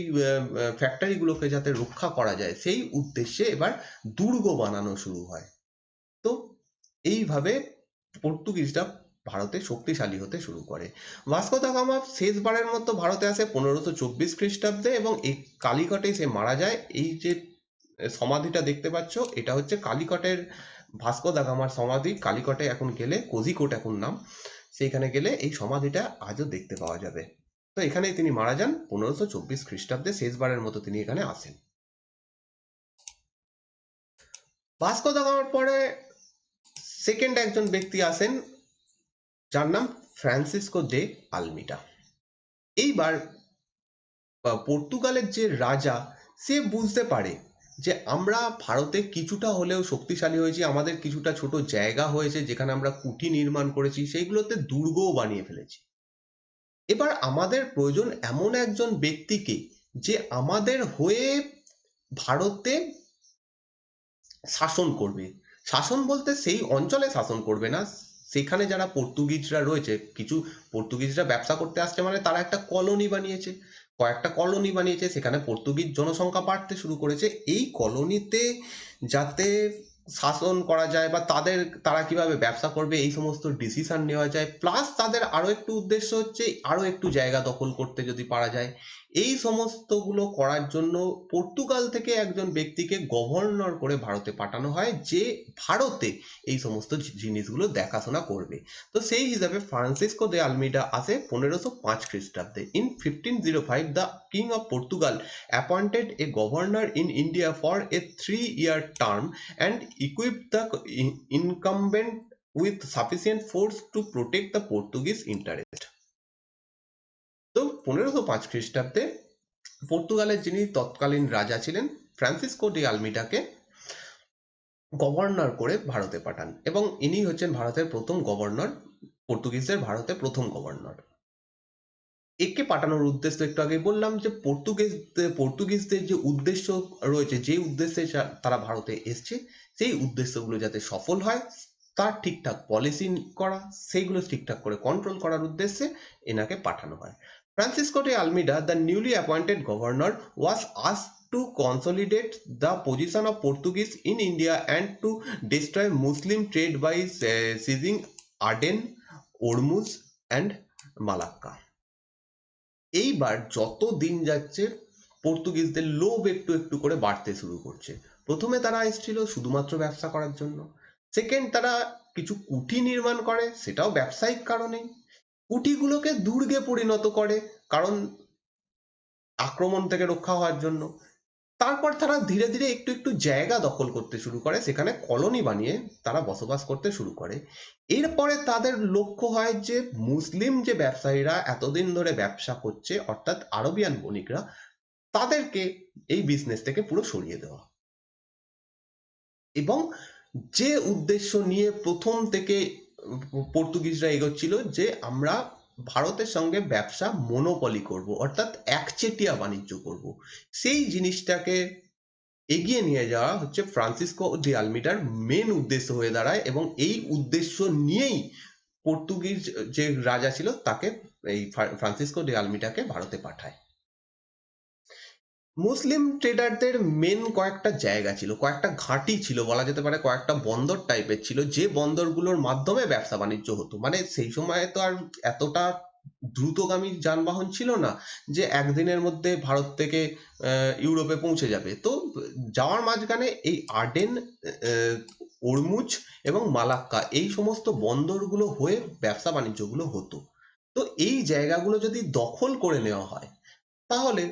ফ্যাক্টরিগুলোকে যাতে রক্ষা করা যায়, সেই উদ্দেশ্যে এবার দুর্গ বানানো শুরু হয়। তো এইভাবে পর্তুগিজরা ভারতে শক্তিশালী হতে শুরু করে। ভাস্কো দা গামা শেষবারের মতো ভারতে আসে 1524 খ্রিস্টাব্দে এবং এই কালিকটে সে মারা যায়। এই যে সমাধিটা দেখতে পাচ্ছ, এটা হচ্ছে কালিকটের ভাস্কো দা গামার সমাধি। কালিকটে এখন গেলে, কোজিকোট এখন নাম, সেইখানে গেলে এই সমাধিটা আজও দেখতে পাওয়া যাবে। তো এখানেই তিনি মারা যান 1524 খ্রিস্টাব্দে, শেষবারের মতো তিনি এখানে আসেন। ভাস্কো দা গামার পরে সেকেন্ড একজন ব্যক্তি আসেন, যার নাম ফ্রান্সিসকো দে আলমিডা। এইবার পর্তুগালের যে রাজা, সে বুঝতে পারে যে আমরা ভারতে কিছুটা হলেও শক্তিশালী হয়েছি, আমাদের কিছুটা ছোট জায়গা হয়েছে যেখানে আমরা কুঠি নির্মাণ করেছি, সেইগুলোতে দুর্গও বানিয়ে ফেলেছি। এবার আমাদের প্রয়োজন এমন একজন ব্যক্তিকে যে আমাদের হয়ে ভারতে শাসন করবে। শাসন বলতে সেই অঞ্চলে শাসন করবে না, সেখানে যারা পর্তুগিজরা রয়েছে, কিছু পর্তুগিজরা ব্যবসা করতে আসছে মানে তারা একটা কলোনি বানিয়েছে, কয়েকটা কলোনি বানিয়েছে, সেখানে পর্তুগিজ জনসংখ্যা বাড়তে শুরু করেছে। এই কলোনিতে যাতে শাসন করা যায় বা তারা কিভাবে ব্যবসা করবে এই সমস্ত ডিসিশন নেওয়া যায়, প্লাস তাদের আরো একটু উদ্দেশ্য হচ্ছে আরো একটু জায়গা দখল করতে যদি পারা যায়, এই সমস্তগুলো করার জন্য পর্তুগাল থেকে একজন ব্যক্তিকে গভর্নর করে ভারতে পাঠানো হয়, যে ভারতে এই সমস্ত জিনিসগুলো দেখাশোনা করবে। তো সেই হিসাবে ফ্রান্সিসকো দে আলমিডা আসে 1505 খ্রিস্টাব্দে। In 1505 the king of Portugal appointed A governor in India for a 3-year term and equipped the incumbent with sufficient force to protect the Portuguese interest. তো 1505 খ্রিস্টাব্দে পর্তুগালের যিনি তৎকালীন রাজা ছিলেন, ফ্রান্সিসকো ডি আলমিডাকে গভর্নর করে ভারতে পাঠান এবং ইনি হচ্ছেন ভারতের প্রথম গভর্নর, পর্তুগিজদের ভারতে প্রথম গভর্নর। একে পাঠানোর উদ্দেশ্য একটু আগে বললাম যে পর্তুগিজদের যে উদ্দেশ্য রয়েছে, যে উদ্দেশ্যে তারা ভারতে এসছে, সেই উদ্দেশ্যগুলো যাতে সফল হয়, তার ঠিকঠাক পলিসি করা, সেইগুলো ঠিকঠাক করে কন্ট্রোল করার উদ্দেশ্যে এনাকে পাঠানো হয়। Francisco day আলমিডা, the newly appointed governor, was asked to consolidate the position of Portuguese in India and to destroy Muslim trade by seizing Aden, Ormuz and Malacca. এইবার যত দিন যাচ্ছে পর্তুগিজদের লোভ একটু একটু করে বাড়তে শুরু করছে। প্রথমে তারা এসেছিল শুধুমাত্র ব্যবসা করার জন্য, সেকেন্ড তারা কিছু কুঠি নির্মাণ করে, সেটাও ব্যবসায়িক কারণে, কুঠিগুলোকে দুর্গে পরিণত করে কারণ আক্রমণ থেকে রক্ষা হওয়ার জন্য। তারপর তারা ধীরে ধীরে একটু একটু জায়গা দখল করতে শুরু করে, সেখানে কলোনি বানিয়ে তারা বসবাস করতে শুরু করে। এরপরে তাদের লক্ষ্য হয় যে মুসলিম যে ব্যবসায়ীরা এতদিন ধরে ব্যবসা করছে, অর্থাৎ আরবিয়ান বণিকরা, তাদেরকে এই বিজনেস থেকে পুরো সরিয়ে দেওয়া। এবং যে উদ্দেশ্য নিয়ে প্রথম থেকে পর্তুগিজরা এগোচ্ছিল যে আমরা ভারতের সঙ্গে ব্যবসা মনোপলি করব, অর্থাৎ একচেটিয়া বাণিজ্য করব, সেই জিনিসটাকে এগিয়ে নিয়ে যাওয়া হচ্ছে ফ্রান্সিসকো ডি আলমিডার মেন উদ্দেশ্য হয়ে দাঁড়ায় এবং এই উদ্দেশ্য নিয়েই পর্তুগিজ যে রাজা ছিল তাকে, এই ফ্রান্সিসকো ডি আলমিডাকে ভারতে পাঠায়। মুসলিম ট্রেডারদের মেন কয়েকটা জায়গা ছিল, কয়েকটা ঘাঁটি ছিল বলা যেতে পারে, কয়েকটা বন্দর টাইপের ছিল, যে বন্দরগুলোর মাধ্যমে ব্যবসা বাণিজ্য হতো। মানে সেই সময়ে তো আর এতটা দ্রুতগামী যানবাহন ছিল না যে একদিনের মধ্যে ভারত থেকে ইউরোপে পৌঁছে যাবে। তো যাওয়ার মাঝখানে এই আডেন, ওরমুজ এবং মালাক্কা, এই সমস্ত বন্দরগুলো হয়ে ব্যবসা বাণিজ্যগুলো হতো। তো এই জায়গাগুলো যদি দখল করে নেওয়া হয়, তাহলে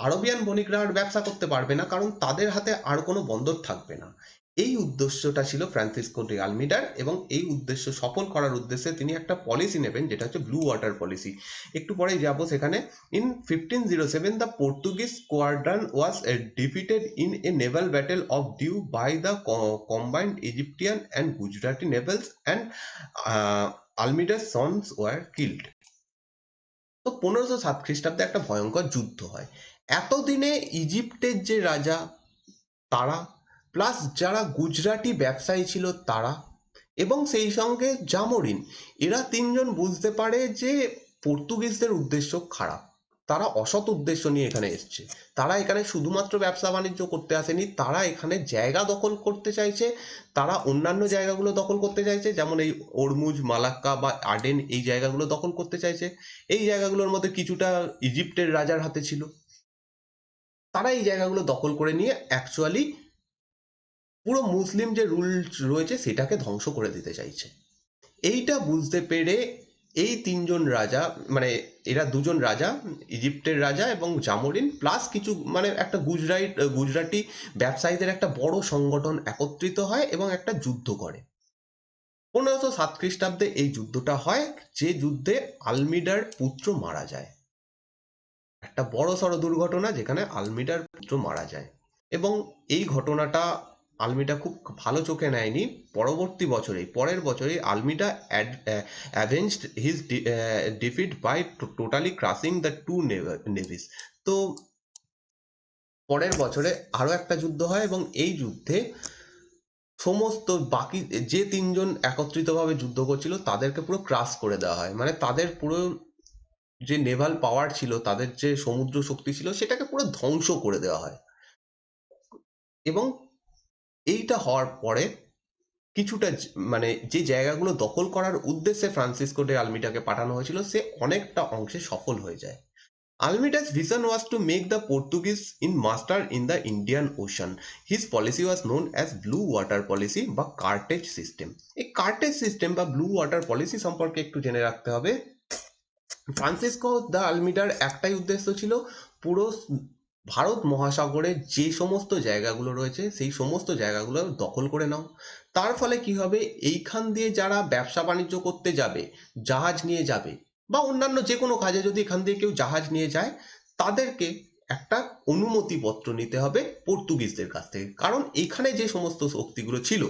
আরবিয়ান বণিকরা আর ব্যবসা করতে পারবে না, কারণ তাদের হাতে আর কোনো বন্দর থাকবে না। এই উদ্দেশ্যটা ছিল ফ্রান্সিসকো ডে আলমিডার, এবং এই উদ্দেশ্য সফল করার উদ্দেশ্যে তিনি একটা পলিসি নেবেন, যেটা হচ্ছে ব্লু ওয়াটার পলিসি। একটু পরেই যাবো সেখানে। In 1507 the Portuguese squadron was defeated in a naval battle of Diu by the combined Egyptian and Gujarati navels, and আলমিডার সন্স ওয়ার কিল্ড। তো 1507 খ্রিস্টাব্দে একটা ভয়ঙ্কর যুদ্ধ হয়। এতদিনে ইজিপ্টের যে রাজা তারা, প্লাস যারা গুজরাটি ব্যবসায়ী ছিল তারা, এবং সেই সঙ্গে জামোরিন, এরা তিনজন বুঝতে পারে যে পর্তুগিজদের উদ্দেশ্য খারাপ। তারা অসৎ উদ্দেশ্য নিয়ে এখানে এসছে। তারা এখানে শুধুমাত্র ব্যবসা বাণিজ্য করতে আসেনি, তারা এখানে জায়গা দখল করতে চাইছে। তারা অন্যান্য জায়গাগুলো দখল করতে চাইছে, যেমন এই ওরমুজ, মালাক্কা বা আডেন, এই জায়গাগুলো দখল করতে চাইছে। এই জায়গাগুলোর মধ্যে কিছুটা ইজিপ্টের রাজার হাতে ছিল। তারা এই জায়গাগুলো দখল করে নিয়ে অ্যাকচুয়ালি পুরো মুসলিম যে রুল রয়েছে সেটাকে ধ্বংস করে দিতে চাইছে। এইটা বুঝতে পেরে এই তিনজন রাজা, মানে এরা দুজন রাজা, ইজিপ্টের রাজা এবং জামোরিন, প্লাস কিছু মানে একটা গুজরাটি ব্যবসায়ীদের একটা বড় সংগঠন একত্রিত হয় এবং একটা যুদ্ধ করে। 1507 খ্রিস্টাব্দে এই যুদ্ধটা হয়, যে যুদ্ধে আলমিডার পুত্র মারা যায়। একটা বড় সড় দুর্ঘটনা যেখানে আলমিডার পুত্র মারা যায়, এবং এই ঘটনাটা আলমিডা খুব ভালো চোখে নেয়নি। পরের বছরেই Almeida avenged his defeat by totally crushing the two navies. তো পরের বছরে আরো একটা যুদ্ধ হয়, এবং এই যুদ্ধে সমস্ত বাকি যে তিনজন একত্রিতভাবে যুদ্ধ করছিল তাদেরকে পুরো ক্রাস করে দেওয়া হয়। মানে তাদের পুরো যে নেভাল পাওয়ার ছিল, তাদের যে সমুদ্র শক্তি ছিল, সেটাকে পুরো ধ্বংস করে দেওয়া হয়। এবং এইটা হওয়ার পরে কিছুটা মানে যে জায়গাগুলো দখল করার উদ্দেশ্যে ফ্রান্সিসকো ডে আলমিডাকে পাঠানো হয়েছিল, সে অনেকটা অংশে সফল হয়ে যায়। Almeida's vision was to make the Portuguese in master in the Indian Ocean. His policy was known as Blue Water Policy বা কার্টেজ সিস্টেম। এই কার্টেজ সিস্টেম বা ব্লু ওয়াটার পলিসি সম্পর্কে একটু জেনে রাখতে হবে। ফ্রান্সিসকো দ্য আলমিডার একটাই উদ্দেশ্য ছিল, পুরো ভারত মহাসাগরে যে সমস্ত জায়গাগুলো রয়েছে সেই সমস্ত জায়গাগুলো দখল করে নাও। তার ফলে কি হবে, এইখান দিয়ে যারা ব্যবসা বাণিজ্য করতে যাবে, জাহাজ নিয়ে যাবে, বা অন্যান্য যে কোনো কাজে যদি এখান দিয়ে কেউ জাহাজ নিয়ে যায়, তাদেরকে একটা অনুমতিপত্র নিতে হবে পর্তুগিজদের কাছ থেকে। কারণ এখানে যে সমস্ত শক্তিগুলো ছিল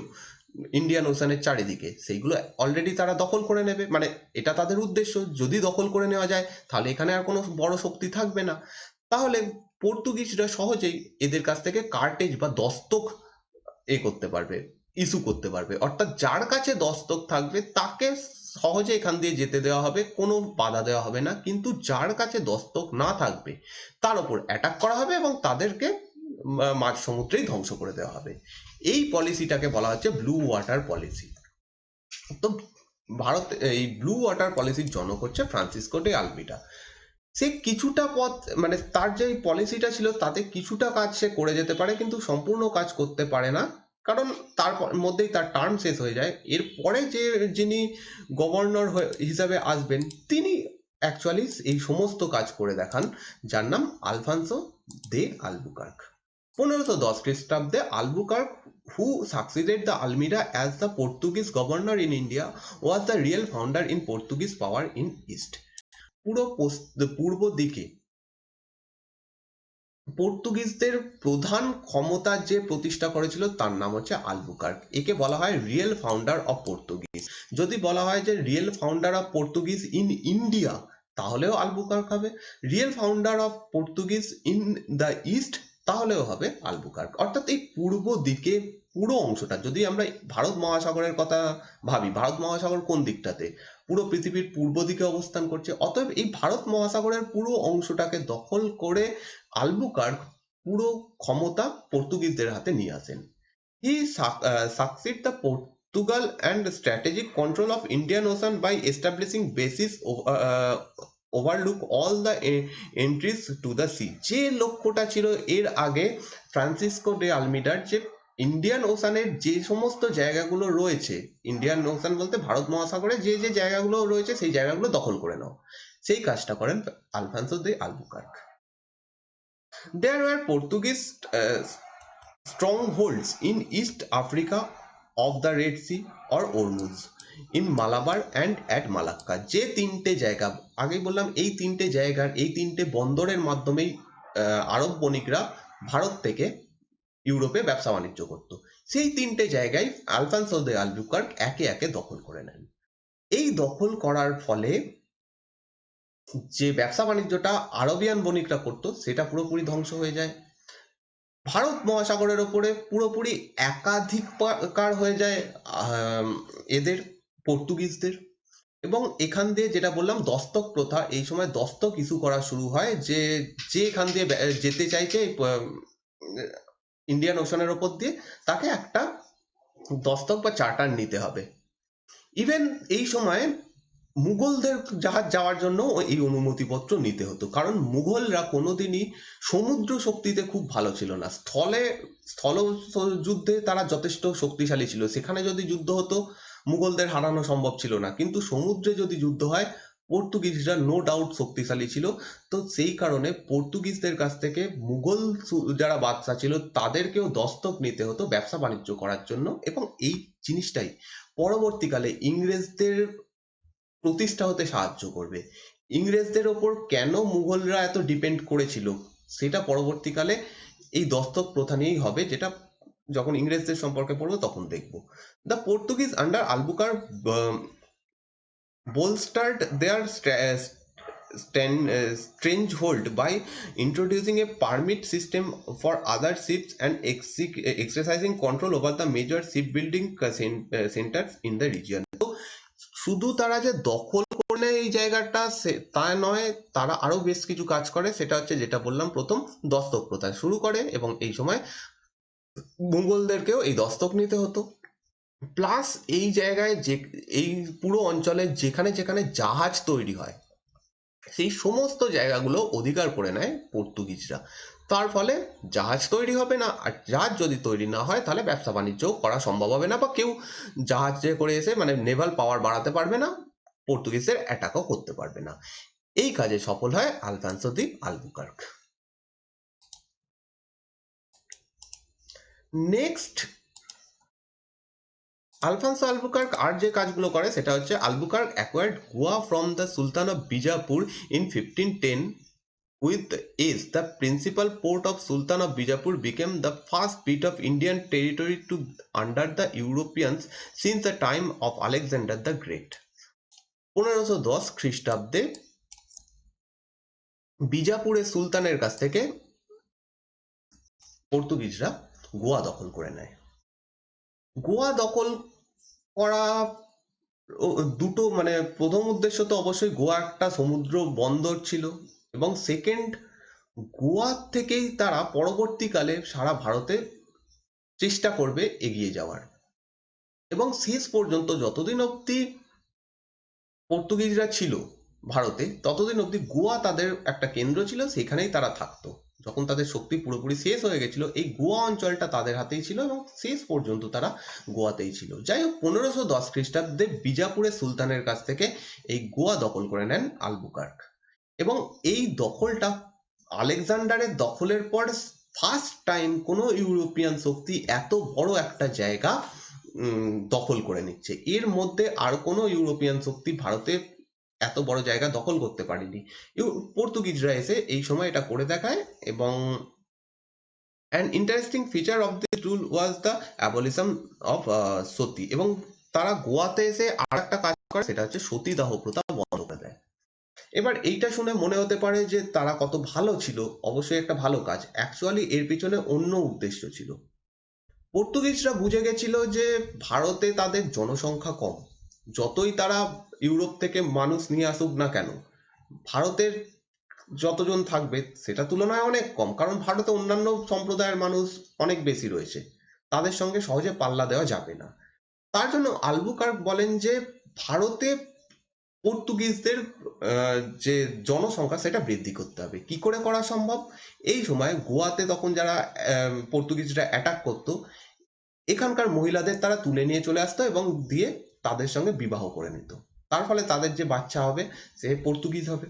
ইন্ডিয়ান ওশানের চারিদিকে, সেইগুলো অলরেডি তারা দখল করে নেবে। মানে এটা তাদের উদ্দেশ্য, যদি দখল করে নেওয়া যায় তাহলে এখানে আর কোনো বড় শক্তি থাকবে না। তাহলে পর্তুগিজরা সহজেই এদের কাছ থেকে কার্টেজ বা দস্তক করতে পারবে, ইস্যু করতে পারবে। অর্থাৎ যার কাছে দস্তক থাকবে তাকে সহজে এখান দিয়ে যেতে দেওয়া হবে, কোনো বাধা দেওয়া হবে না। কিন্তু যার কাছে দস্তক না থাকবে তার উপর অ্যাটাক করা হবে এবং তাদেরকে মাঝ সমুদ্রেই ধ্বংস করে দেওয়া হবে। এই পলিসিটাকে বলা হচ্ছে ব্লু ওয়াটার পলিসি। তো ভারত এই ব্লু ওয়াটার পলিসির জনক হচ্ছে ফ্রান্সিসকো ডে আলমিডা। সে কিছুটা পথ, মানে তার যে পলিসিটা ছিল তাতে কিছুটা কাজ সে করে যেতে পারে, কিন্তু সম্পূর্ণ কাজ করতে পারে না, কারণ তার মধ্যেই তার টার্ম শেষ হয়ে যায়। এরপরে যিনি গভর্নর হিসাবে আসবেন, তিনি অ্যাকচুয়ালি এই সমস্ত কাজ করে দেখান, যার নাম আলফান্সো দে আলবুকার্ক। 1510 খ্রিস্টাব্দে Albuquerque, who succeeded the Almeida as the Portuguese governor in India, was the real founder in Portuguese power in East. পুরো পূর্ব দিকে পর্তুগিজদের প্রধান ক্ষমতা যে প্রতিষ্ঠা করেছিল তার নাম হচ্ছে আলবুকার্ক। একে বলা হয় রিয়েল ফাউন্ডার অফ পর্তুগিজ। যদি বলা হয় যে real founder of Portuguese in India, তাহলেও আলবুকার্ক হবে। Real founder of Portuguese in the east, তাহলেও হবে আলবুকার্ক। অর্থাৎ এই পূর্ব দিকে পুরো অংশটা, যদি আমরা ভারত মহাসাগরের কথা ভাবি, ভারত মহাসাগর কোন দিকটাতে, পুরো পৃথিবীর পূর্ব দিকে অবস্থান করছে। অতএব এই ভারত মহাসাগরের পুরো অংশটাকে দখল করে আলবুকার্ক পুরো ক্ষমতা পর্তুগিজদের হাতে নিয়ে আসেন। হি succeed the Portugal and strategic control of Indian Ocean by establishing bases overlook all the entries to the sea. যে লক্ষ্যটা ছিল এর আগে ফ্রান্সিসকো ডে আলমিডার, যে ইন্ডিয়ান ওশানের যে সমস্ত জায়গাগুলো রয়েছে, ইন্ডিয়ান ওশান বলতে ভারত মহাসাগরে যে যে জায়গাগুলো রয়েছে সেই জায়গাগুলো দখল করে নাও, সেই কাজটা করেন Alfonso de Albuquerque. There were Portuguese strongholds in East Africa of the Red Sea or Ormuz, in Malabar and at Malacca। যে তিনটে জায়গা আগেই বললাম, এই তিনটে জায়গার এই তিনটে বন্দরের মাধ্যমেই আরব বণিকরা ভারত থেকে ইউরোপে ব্যবসা বাণিজ্য করত। সেই তিনটে জায়গায় আলফানসো দে আলবুকার্ক একে একে দখল করে নেন। এই দখল করার ফলে যে ব্যবসা বাণিজ্যটা আরবিয়ান বণিকরা করতো সেটা পুরোপুরি ধ্বংস হয়ে যায়। ভারত মহাসাগরের ওপরে পুরোপুরি একাধিকার হয়ে যায় এদের, পর্তুগিজদের। এবং এখান দিয়ে যেটা বললাম দস্তক প্রথা, এই সময় দস্তক ইস্যু করা শুরু হয়, যে এখান দিয়ে যেতে চাইছে ইন্ডিয়ান ওশানের ওপর দিয়ে, তাকে একটা দস্তক বা চার্টার নিতে হবে। ইভেন এই সময় মুঘলদের জাহাজ যাওয়ার জন্য এই অনুমতিপত্র নিতে হতো, কারণ মুঘলরা কোনোদিনই সমুদ্র শক্তিতে খুব ভালো ছিল না। স্থল যুদ্ধে তারা যথেষ্ট শক্তিশালী ছিল, সেখানে যদি যুদ্ধ হতো মুঘলদের হারানো সম্ভব ছিল না, কিন্তু সমুদ্রে যদি যুদ্ধ হয় পর্তুগিজরা নো ডাউট শক্তিশালী ছিল। তো সেই কারণে পর্তুগিজদের কাছ থেকে মুঘল যারা বাদশা ছিল তাদেরকেও দস্তক নিতে হতো ব্যবসা বাণিজ্য করার জন্য। এবং এই জিনিসটাই পরবর্তীকালে ইংরেজদের প্রতিষ্ঠা হতে সাহায্য করবে। ইংরেজদের ওপর কেন মুঘলরা এত ডিপেন্ড করেছিল সেটা পরবর্তীকালে এই দস্তক প্রথা নিয়েই হবে, যেটা যখন ইংরেজদের সম্পর্কে পড়বো তখন দেখবো। The Portuguese under Albuquerque bolstered their stranglehold by introducing a permit system for other ships and exercising control over the major shipbuilding centers in the region। শুধু তারা যে দখল করে এই জায়গাটা তা নয়, তারা আরো বেশ কিছু কাজ করে, সেটা হচ্ছে যেটা বললাম প্রথম, দস্তক প্রথা শুরু করে। এবং এই সময় মুঘলদেরকেও এই দস্তক নিতে হতো। প্লাস এই জায়গায় যে এই পুরো অঞ্চলে যেখানে যেখানে জাহাজ তৈরি হয় সেই সমস্ত জায়গাগুলো অধিকার করে নেয় পর্তুগিজরা। তার ফলে জাহাজ তৈরি হবে না, আর জাহাজ যদি তৈরি না হয় তাহলে ব্যবসা বাণিজ্য করা সম্ভব হবে না, বা কেউ জাহাজে করে এসে মানে নেভাল পাওয়ার বাড়াতে পারবে না, পর্তুগিজদের অ্যাটাকও করতে পারবে না। এই কাজে সফল হয় আলফানসো দি আলবুকার্ক। নেক্সট আলফানসো আলবুকার্ক আর যে কাজগুলো করে সেটা হচ্ছে Albuquerque acquired Goa from the Sultan of Bijapur in 1510। With age, the principal port of Sultan of Bijapur became the first bit of Indian territory to under the Europeans since the time of Alexander the Great। 1510 খ্রিস্টাব্দে বিজাপুরের সুলতানের কাছ থেকে পর্তুগিজরা গোয়া দখল করে নেয়। গোয়া দখল করা দুটো মানে প্রথম উদ্দেশ্য তো অবশ্যই গোয়া একটা সমুদ্র বন্দর ছিল, এবং সেকেন্ড গোয়া থেকেই তারা পরবর্তীকালে সারা ভারতে চেষ্টা করবে এগিয়ে যাওয়ার। এবং শেষ পর্যন্ত যতদিন অবধি পর্তুগিজরা ছিল ভারতে ততদিন অবধি গোয়া তাদের একটা কেন্দ্র ছিল, সেখানেই তারা থাকতো। যখন তাদের শক্তি পুরোপুরি শেষ হয়ে গেছিল এই গোয়া অঞ্চলটা তাদের হাতেই ছিল, এবং শেষ পর্যন্ত তারা গোয়াতেই ছিল। যাই হোক 1510 খ্রিস্টাব্দে বিজাপুরের সুলতানের কাছ থেকে এই গোয়া দখল করে নেন আলবুকার্ক। এবং এই দখলটা আলেকজান্ডারের দখলের পর ফার্স্ট টাইম কোনো ইউরোপিয়ান শক্তি এত বড় একটা জায়গা দখল করে নিচ্ছে। এর মধ্যে আর কোনো ইউরোপিয়ান শক্তি ভারতে এত বড় জায়গা দখল করতে পারেনি। পর্তুগিজরা এসে এই সময় এটা করে দেখায়। এবং an interesting feature of this rule was the abolition of সতী। এবং তারা গোয়াতে এসে আর একটা কাজ করে, সেটা হচ্ছে সতীদাহ প্রথা বন্ধ করে দেয়। এবার এইটা শুনে মনে হতে পারে যে তারা কত ভালো ছিল, অবশ্যই একটা ভালো কাজ। অ্যাকচুয়ালি এর পিছনে অন্য উদ্দেশ্য ছিল। পর্তুগিজরা বুঝে গেছিল যে ভারতে তাদের জনসংখ্যা কম, যতই তারা ইউরোপ থেকে মানুষ নিয়ে আসুক না কেন ভারতের যতজন থাকবে সেটা তুলনায় অনেক কম, কারণ ভারতে অন্যান্য সম্প্রদায়ের মানুষ অনেক বেশি রয়েছে, তাদের সঙ্গে সহজে পাল্লা দেওয়া যাবে না। তার জন্য আলবুকার্ক বলেন যে ভারতে পর্তুগিজদের যে জনসংখ্যা সেটা বৃদ্ধি করতে হবে। কি করে করা সম্ভব? এই সময় গোয়াতে তখন যারা পর্তুগিজরা অ্যাটাক করতো এখানকার মহিলাদের তারা তুলে নিয়ে চলে আসতো এবং দিয়ে তাদের সঙ্গে বিবাহ করে নিত। তার ফলে তাদের যে বাচ্চা হবে সে পর্তুগিজ হবে।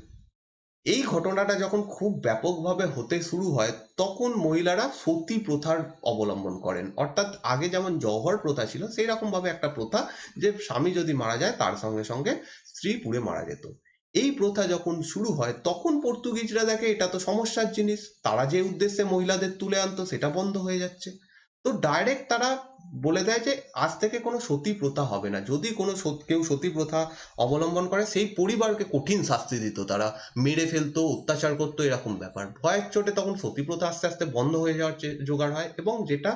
এই ঘটনাটা যখন খুব ব্যাপকভাবে হতে শুরু হয় তখন মহিলারা সতী প্রথার অবলম্বন করেন, অর্থাৎ আগে যেমন জওহর প্রথা ছিল সেই রকম ভাবে একটা প্রথা যে স্বামী যদি মারা যায় তার সঙ্গে সঙ্গে স্ত্রী পুড়ে মারা যেত। এই প্রথা যখন শুরু হয় তখন পর্তুগিজরা দেখে এটা তো সমস্যার জিনিস, তারা যে উদ্দেশ্যে মহিলাদের তুলে আনতো সেটা বন্ধ হয়ে যাচ্ছে। তো ডাইরেক্ট তারা বলে দেয় যে আজ থেকে কোনো সতী প্রথা হবে না, যদি কোনো কেউ সতী প্রথা অবলম্বন করে সেই পরিবারকে কঠিন শাস্তি দিত, তারা মেরে ফেলতো, অত্যাচার করতো, এরকম ব্যাপার। ভয়ের চোটে তখন সতী প্রথা আস্তে আস্তে বন্ধ হয়ে যাওয়ার জোগাড় হয়, এবং যেটা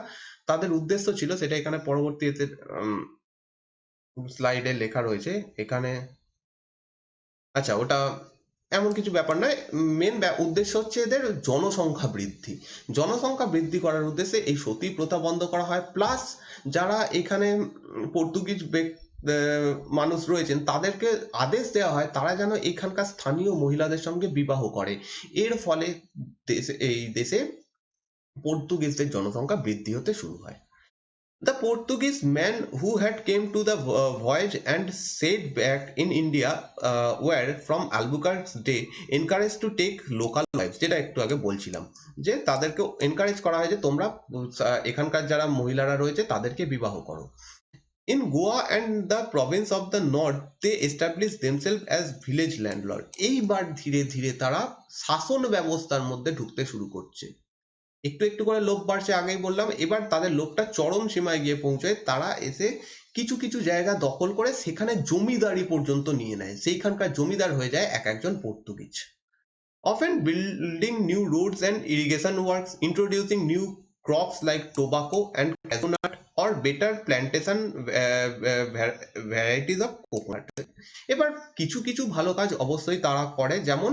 তাদের উদ্দেশ্য ছিল সেটা এখানে পরবর্তীতে স্লাইডে লেখা রয়েছে এখানে। আচ্ছা, ওটা এমন কিছু ব্যাপার নয়। মেন উদ্দেশ্য হচ্ছে এদের জনসংখ্যা বৃদ্ধি। জনসংখ্যা বৃদ্ধি করার উদ্দেশ্যে এই সতী প্রথা বন্ধ করা হয়, প্লাস যারা এখানে পর্তুগিজ মানুষ রয়েছেন তাদেরকে আদেশ দেওয়া হয় তারা যেন এখানকার স্থানীয় মহিলাদের সঙ্গে বিবাহ করে। এর ফলে এই দেশে পর্তুগিজদের জনসংখ্যা বৃদ্ধি হতে শুরু হয়। The Portuguese men who had came to the voyage and stayed back in India were from Albuquerque's day encouraged to take local wives, যেটা একটু আগে বলছিলাম যে তাদেরকে এনকারেজ করা হয় যে তোমরা এখানকার যারা মহিলারা রয়েছে তাদেরকে বিবাহ করো। In Goa and the province of the north they established themselves as village landlord। এইবার ধীরে ধীরে তারা শাসন ব্যবস্থার মধ্যে ঢুকতে শুরু করছে, একটু একটু করে লোভ বাড়ছে, আগেই বললাম। এবার তাদের লোভটা চরম সীমায় গিয়ে পৌঁছয়, তারা এসে কিছু কিছু জায়গা দখল করে সেখানে জমিদারি পর্যন্ত নিয়ে নেয়, সেইখানকার জমিদার হয়ে যায় এক একজন Portuguese. Often building new roads and irrigation works, introducing new crops like tobacco and cashew nut or better plantation varieties of coconut। এবার কিছু কিছু ভালো কাজ অবশ্যই তারা করে, যেমন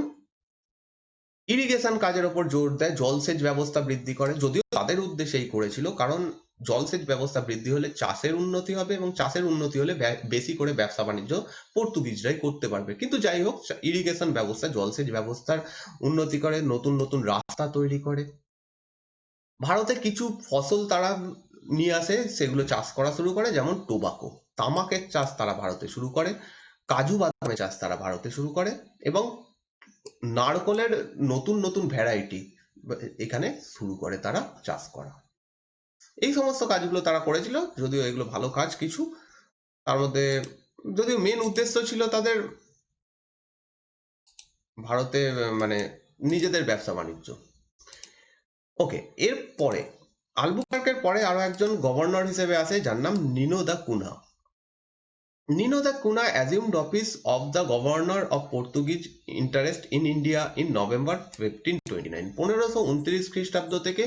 ইরিগেশন কাজের ওপর জোর দেয়, জলসেচ ব্যবস্থা বৃদ্ধি করে, যদিও তাদের উদ্দেশ্যেই করেছিল, কারণ জলসেচ ব্যবস্থা বৃদ্ধি হলে চাষের উন্নতি হবে, এবং চাষের উন্নতি হলে বেশি করে ব্যবসা বাণিজ্য পর্তুগিজরাই করতে পারবে। কিন্তু যাই হোক, ইরিগেশন ব্যবস্থা, জলসেচ ব্যবস্থার উন্নতি করে, নতুন নতুন রাস্তা তৈরি করে। ভারতে কিছু ফসল তারা নিয়ে আসে, সেগুলো চাষ করা শুরু করে, যেমন টোবাকো, তামাকের চাষ তারা ভারতে শুরু করে, কাজু বাদামের চাষ তারা ভারতে শুরু করে, এবং নারকলের নতুন নতুন ভ্যারাইটি এখানে শুরু করে তারা চাষ করা। এই সমস্ত কাজগুলো তারা করেছিল, যদিও এগুলো ভালো কাজ কিছু, তার মধ্যে যদিও মেন উদ্দেশ্য ছিল তাদের ভারতে মানে নিজেদের ব্যবসা বাণিজ্য। ওকে, এর পরে আলবুকার্কের পরে আরো একজন গভর্নর হিসেবে আসে যার নাম নিনো দা Cunha. Nino da Cunha assumed office of the governor of Portuguese interest in India in November 1529। 1529 খ্রিস্টাব্দ থেকে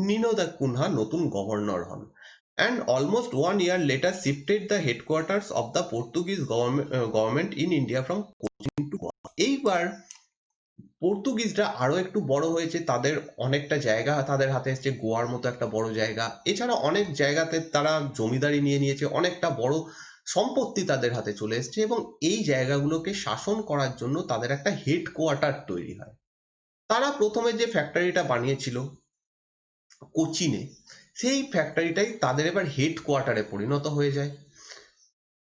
নিনো দা কুনহা নতুন গভর্নর হন, and almost 1 year later shifted the headquarters of the Portuguese government in India from Cochin to Goa। এইবার পর্তুগিজরা আরো একটু বড় হয়েছে, তাদের অনেকটা জায়গা তাদের হাতে এসছে, গোয়ার মতো একটা বড় জায়গা, এছাড়া অনেক জায়গাতে তারা জমিদারি নিয়ে নিয়েছে, অনেকটা বড় সম্পত্তি তাদের হাতে চলে এসছে, এবং এই জায়গাগুলোকে শাসন করার জন্য তাদের একটা হেডকোয়ার্টার তৈরি হয়। তারা প্রথমে যে ফ্যাক্টরিটা বানিয়েছিল কোচিনে, সেই ফ্যাক্টরিটাই তাদের এবার হেডকোয়ার্টারে পরিণত হয়ে যায়।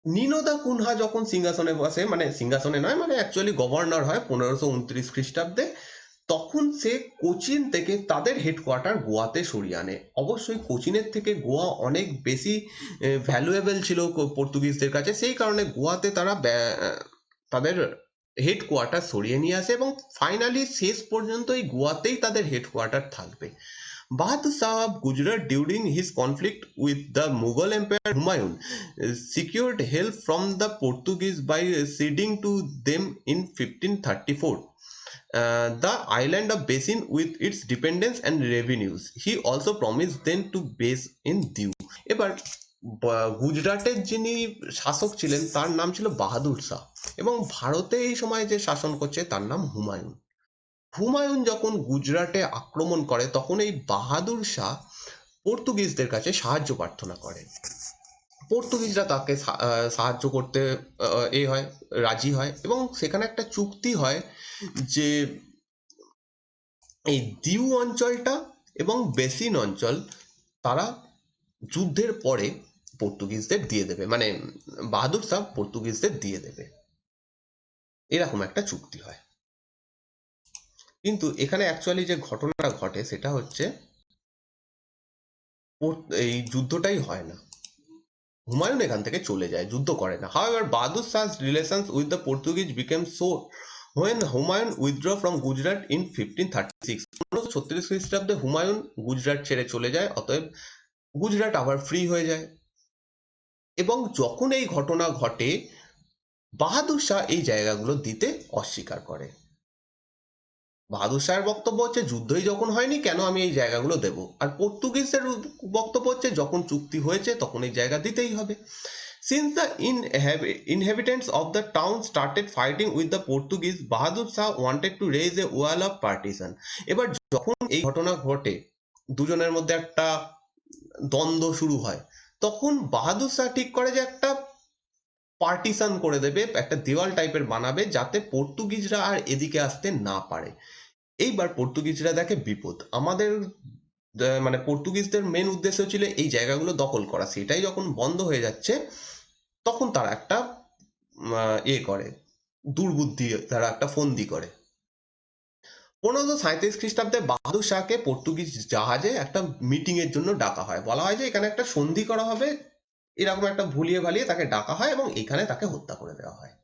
নিনো দা কুনহা যখন সিংহাসনে বসে, মানে সিংহাসনে নয়, মানে অ্যাকচুয়ালি গভর্নর হয় 1529 খ্রিস্টাব্দে, তখন সে কোচিন থেকে তাদের হেডকোয়ার্টার গোয়াতে সরিয়ে আনে। অবশ্যই কোচিনের থেকে গোয়া অনেক বেশি ভ্যালুয়েবল ছিল পর্তুগিজদের কাছে, সেই কারণে গোয়াতে তারা তাদের হেডকোয়ার্টার সরিয়ে নিয়ে আসে, এবং ফাইনালি শেষ পর্যন্ত এই গোয়াতেই তাদের হেডকোয়ার্টার থাকবে। Bahadur Shah of Gujarat during his conflict with the Mughal Emperor Humayun secured help from the Portuguese by ceding to them in 1534 the island of Basin with its dependence and revenues. He also promised them to base in Diu। এবার গুজরাটের যিনি শাসক ছিলেন তার নাম ছিল বাহাদুর শাহ, এবং ভারতে এই সময় যে শাসন করছে তার নাম হুমায়ুন। হুমায়ুন যখন গুজরাটে আক্রমণ করে তখন এই বাহাদুর শাহ পর্তুগিজদের কাছে সাহায্য প্রার্থনা করেন। পর্তুগিজরা তাকে সাহায্য করতে হয়, রাজি হয়, এবং সেখানে একটা চুক্তি হয় যে এই দিউ অঞ্চলটা এবং বেসিন অঞ্চল তারা যুদ্ধের পরে পর্তুগিজদের দিয়ে দেবে, মানে বাহাদুর শাহ পর্তুগিজদের দিয়ে দেবে, এরকম একটা চুক্তি হয়। কিন্তু এখানে অ্যাকচুয়ালি যে ঘটনাটা ঘটে সেটা হচ্ছে এই যুদ্ধটাই হয় না, হুমায়ুন এখান থেকে চলে যায়, যুদ্ধ করে না। However Bahadur Shah's relations with the Portuguese became so when Humayun withdraw from Gujarat in 1536। 1536 খ্রিস্টাব্দে হুমায়ুন গুজরাট ছেড়ে চলে যায়, অতএব গুজরাট আবার ফ্রি হয়ে যায়। এবং যখন এই ঘটনা ঘটে, বাহাদুর শাহ এই জায়গাগুলো দিতে অস্বীকার করে। বাহাদুর শাহের বক্তব্য হচ্ছে যুদ্ধই যখন হয়নি কেন আমি এই জায়গাগুলো দেব, আর পর্তুগিজদের বক্তব্য হচ্ছে যখন চুক্তি হয়েছে তখন এই জায়গা দিতেই হবে। Since the inhabitants of the town started fighting with the Portuguese, Bahadur Shah wanted to raise a wall of partition। এবার যখন এই ঘটনা ঘটে, দুজনের মধ্যে একটা দ্বন্দ্ব শুরু হয়, তখন বাহাদুর শাহ ঠিক করে যে একটা পার্টিশন করে দেবে, একটা দেওয়াল টাইপের বানাবে যাতে পর্তুগিজরা আর এদিকে আসতে না পারে। এইবার পর্তুগিজরা দেখে বিপদ, আমাদের মানে পর্তুগিজদের মেন উদ্দেশ্য ছিল এই জায়গাগুলো দখল করা, সেটাই যখন বন্ধ হয়ে যাচ্ছে তখন তারা একটা করে দুর্বুদ্ধি, তারা একটা ফন্দি করে। 1537 খ্রিস্টাব্দে বাহাদুর শাহকে পর্তুগিজ জাহাজে একটা মিটিং এর জন্য ডাকা হয়, বলা হয় যে এখানে একটা সন্ধি করা হবে, এরকম একটা ভুলিয়ে ভালিয়ে তাকে ডাকা হয় এবং এখানে তাকে হত্যা করে দেওয়া হয়।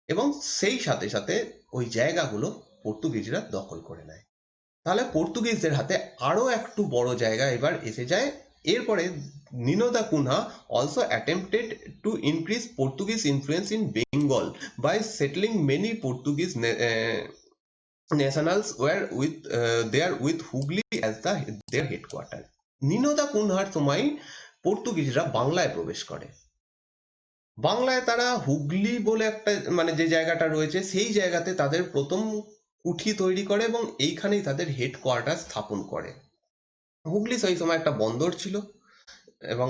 এবং সেই সাথে সাথে ওই জায়গাগুলো পর্তুগিজরা দখল করে নেয়। তাহলে পর্তুগিজদের হাতে আরো একটু বড় জায়গা এবার এসে যায়। এরপরে নিনো দা Cunha also attempted to increase Portuguese influence in Bengal by settling many Portuguese nationals were with there with Hooghly as their headquarter। নিনো দা কুনহার সময় পর্তুগিজরা বাংলায় প্রবেশ করে। বাংলায় তারা হুগলি বলে একটা মানে যে জায়গাটা রয়েছে সেই জায়গাতে তাদের প্রথম কুঠি তৈরি করে এবং এইখানেই তাদের হেডকোয়ার্টার স্থাপন করে। হুগলি সেই সময় একটা বন্দর ছিল এবং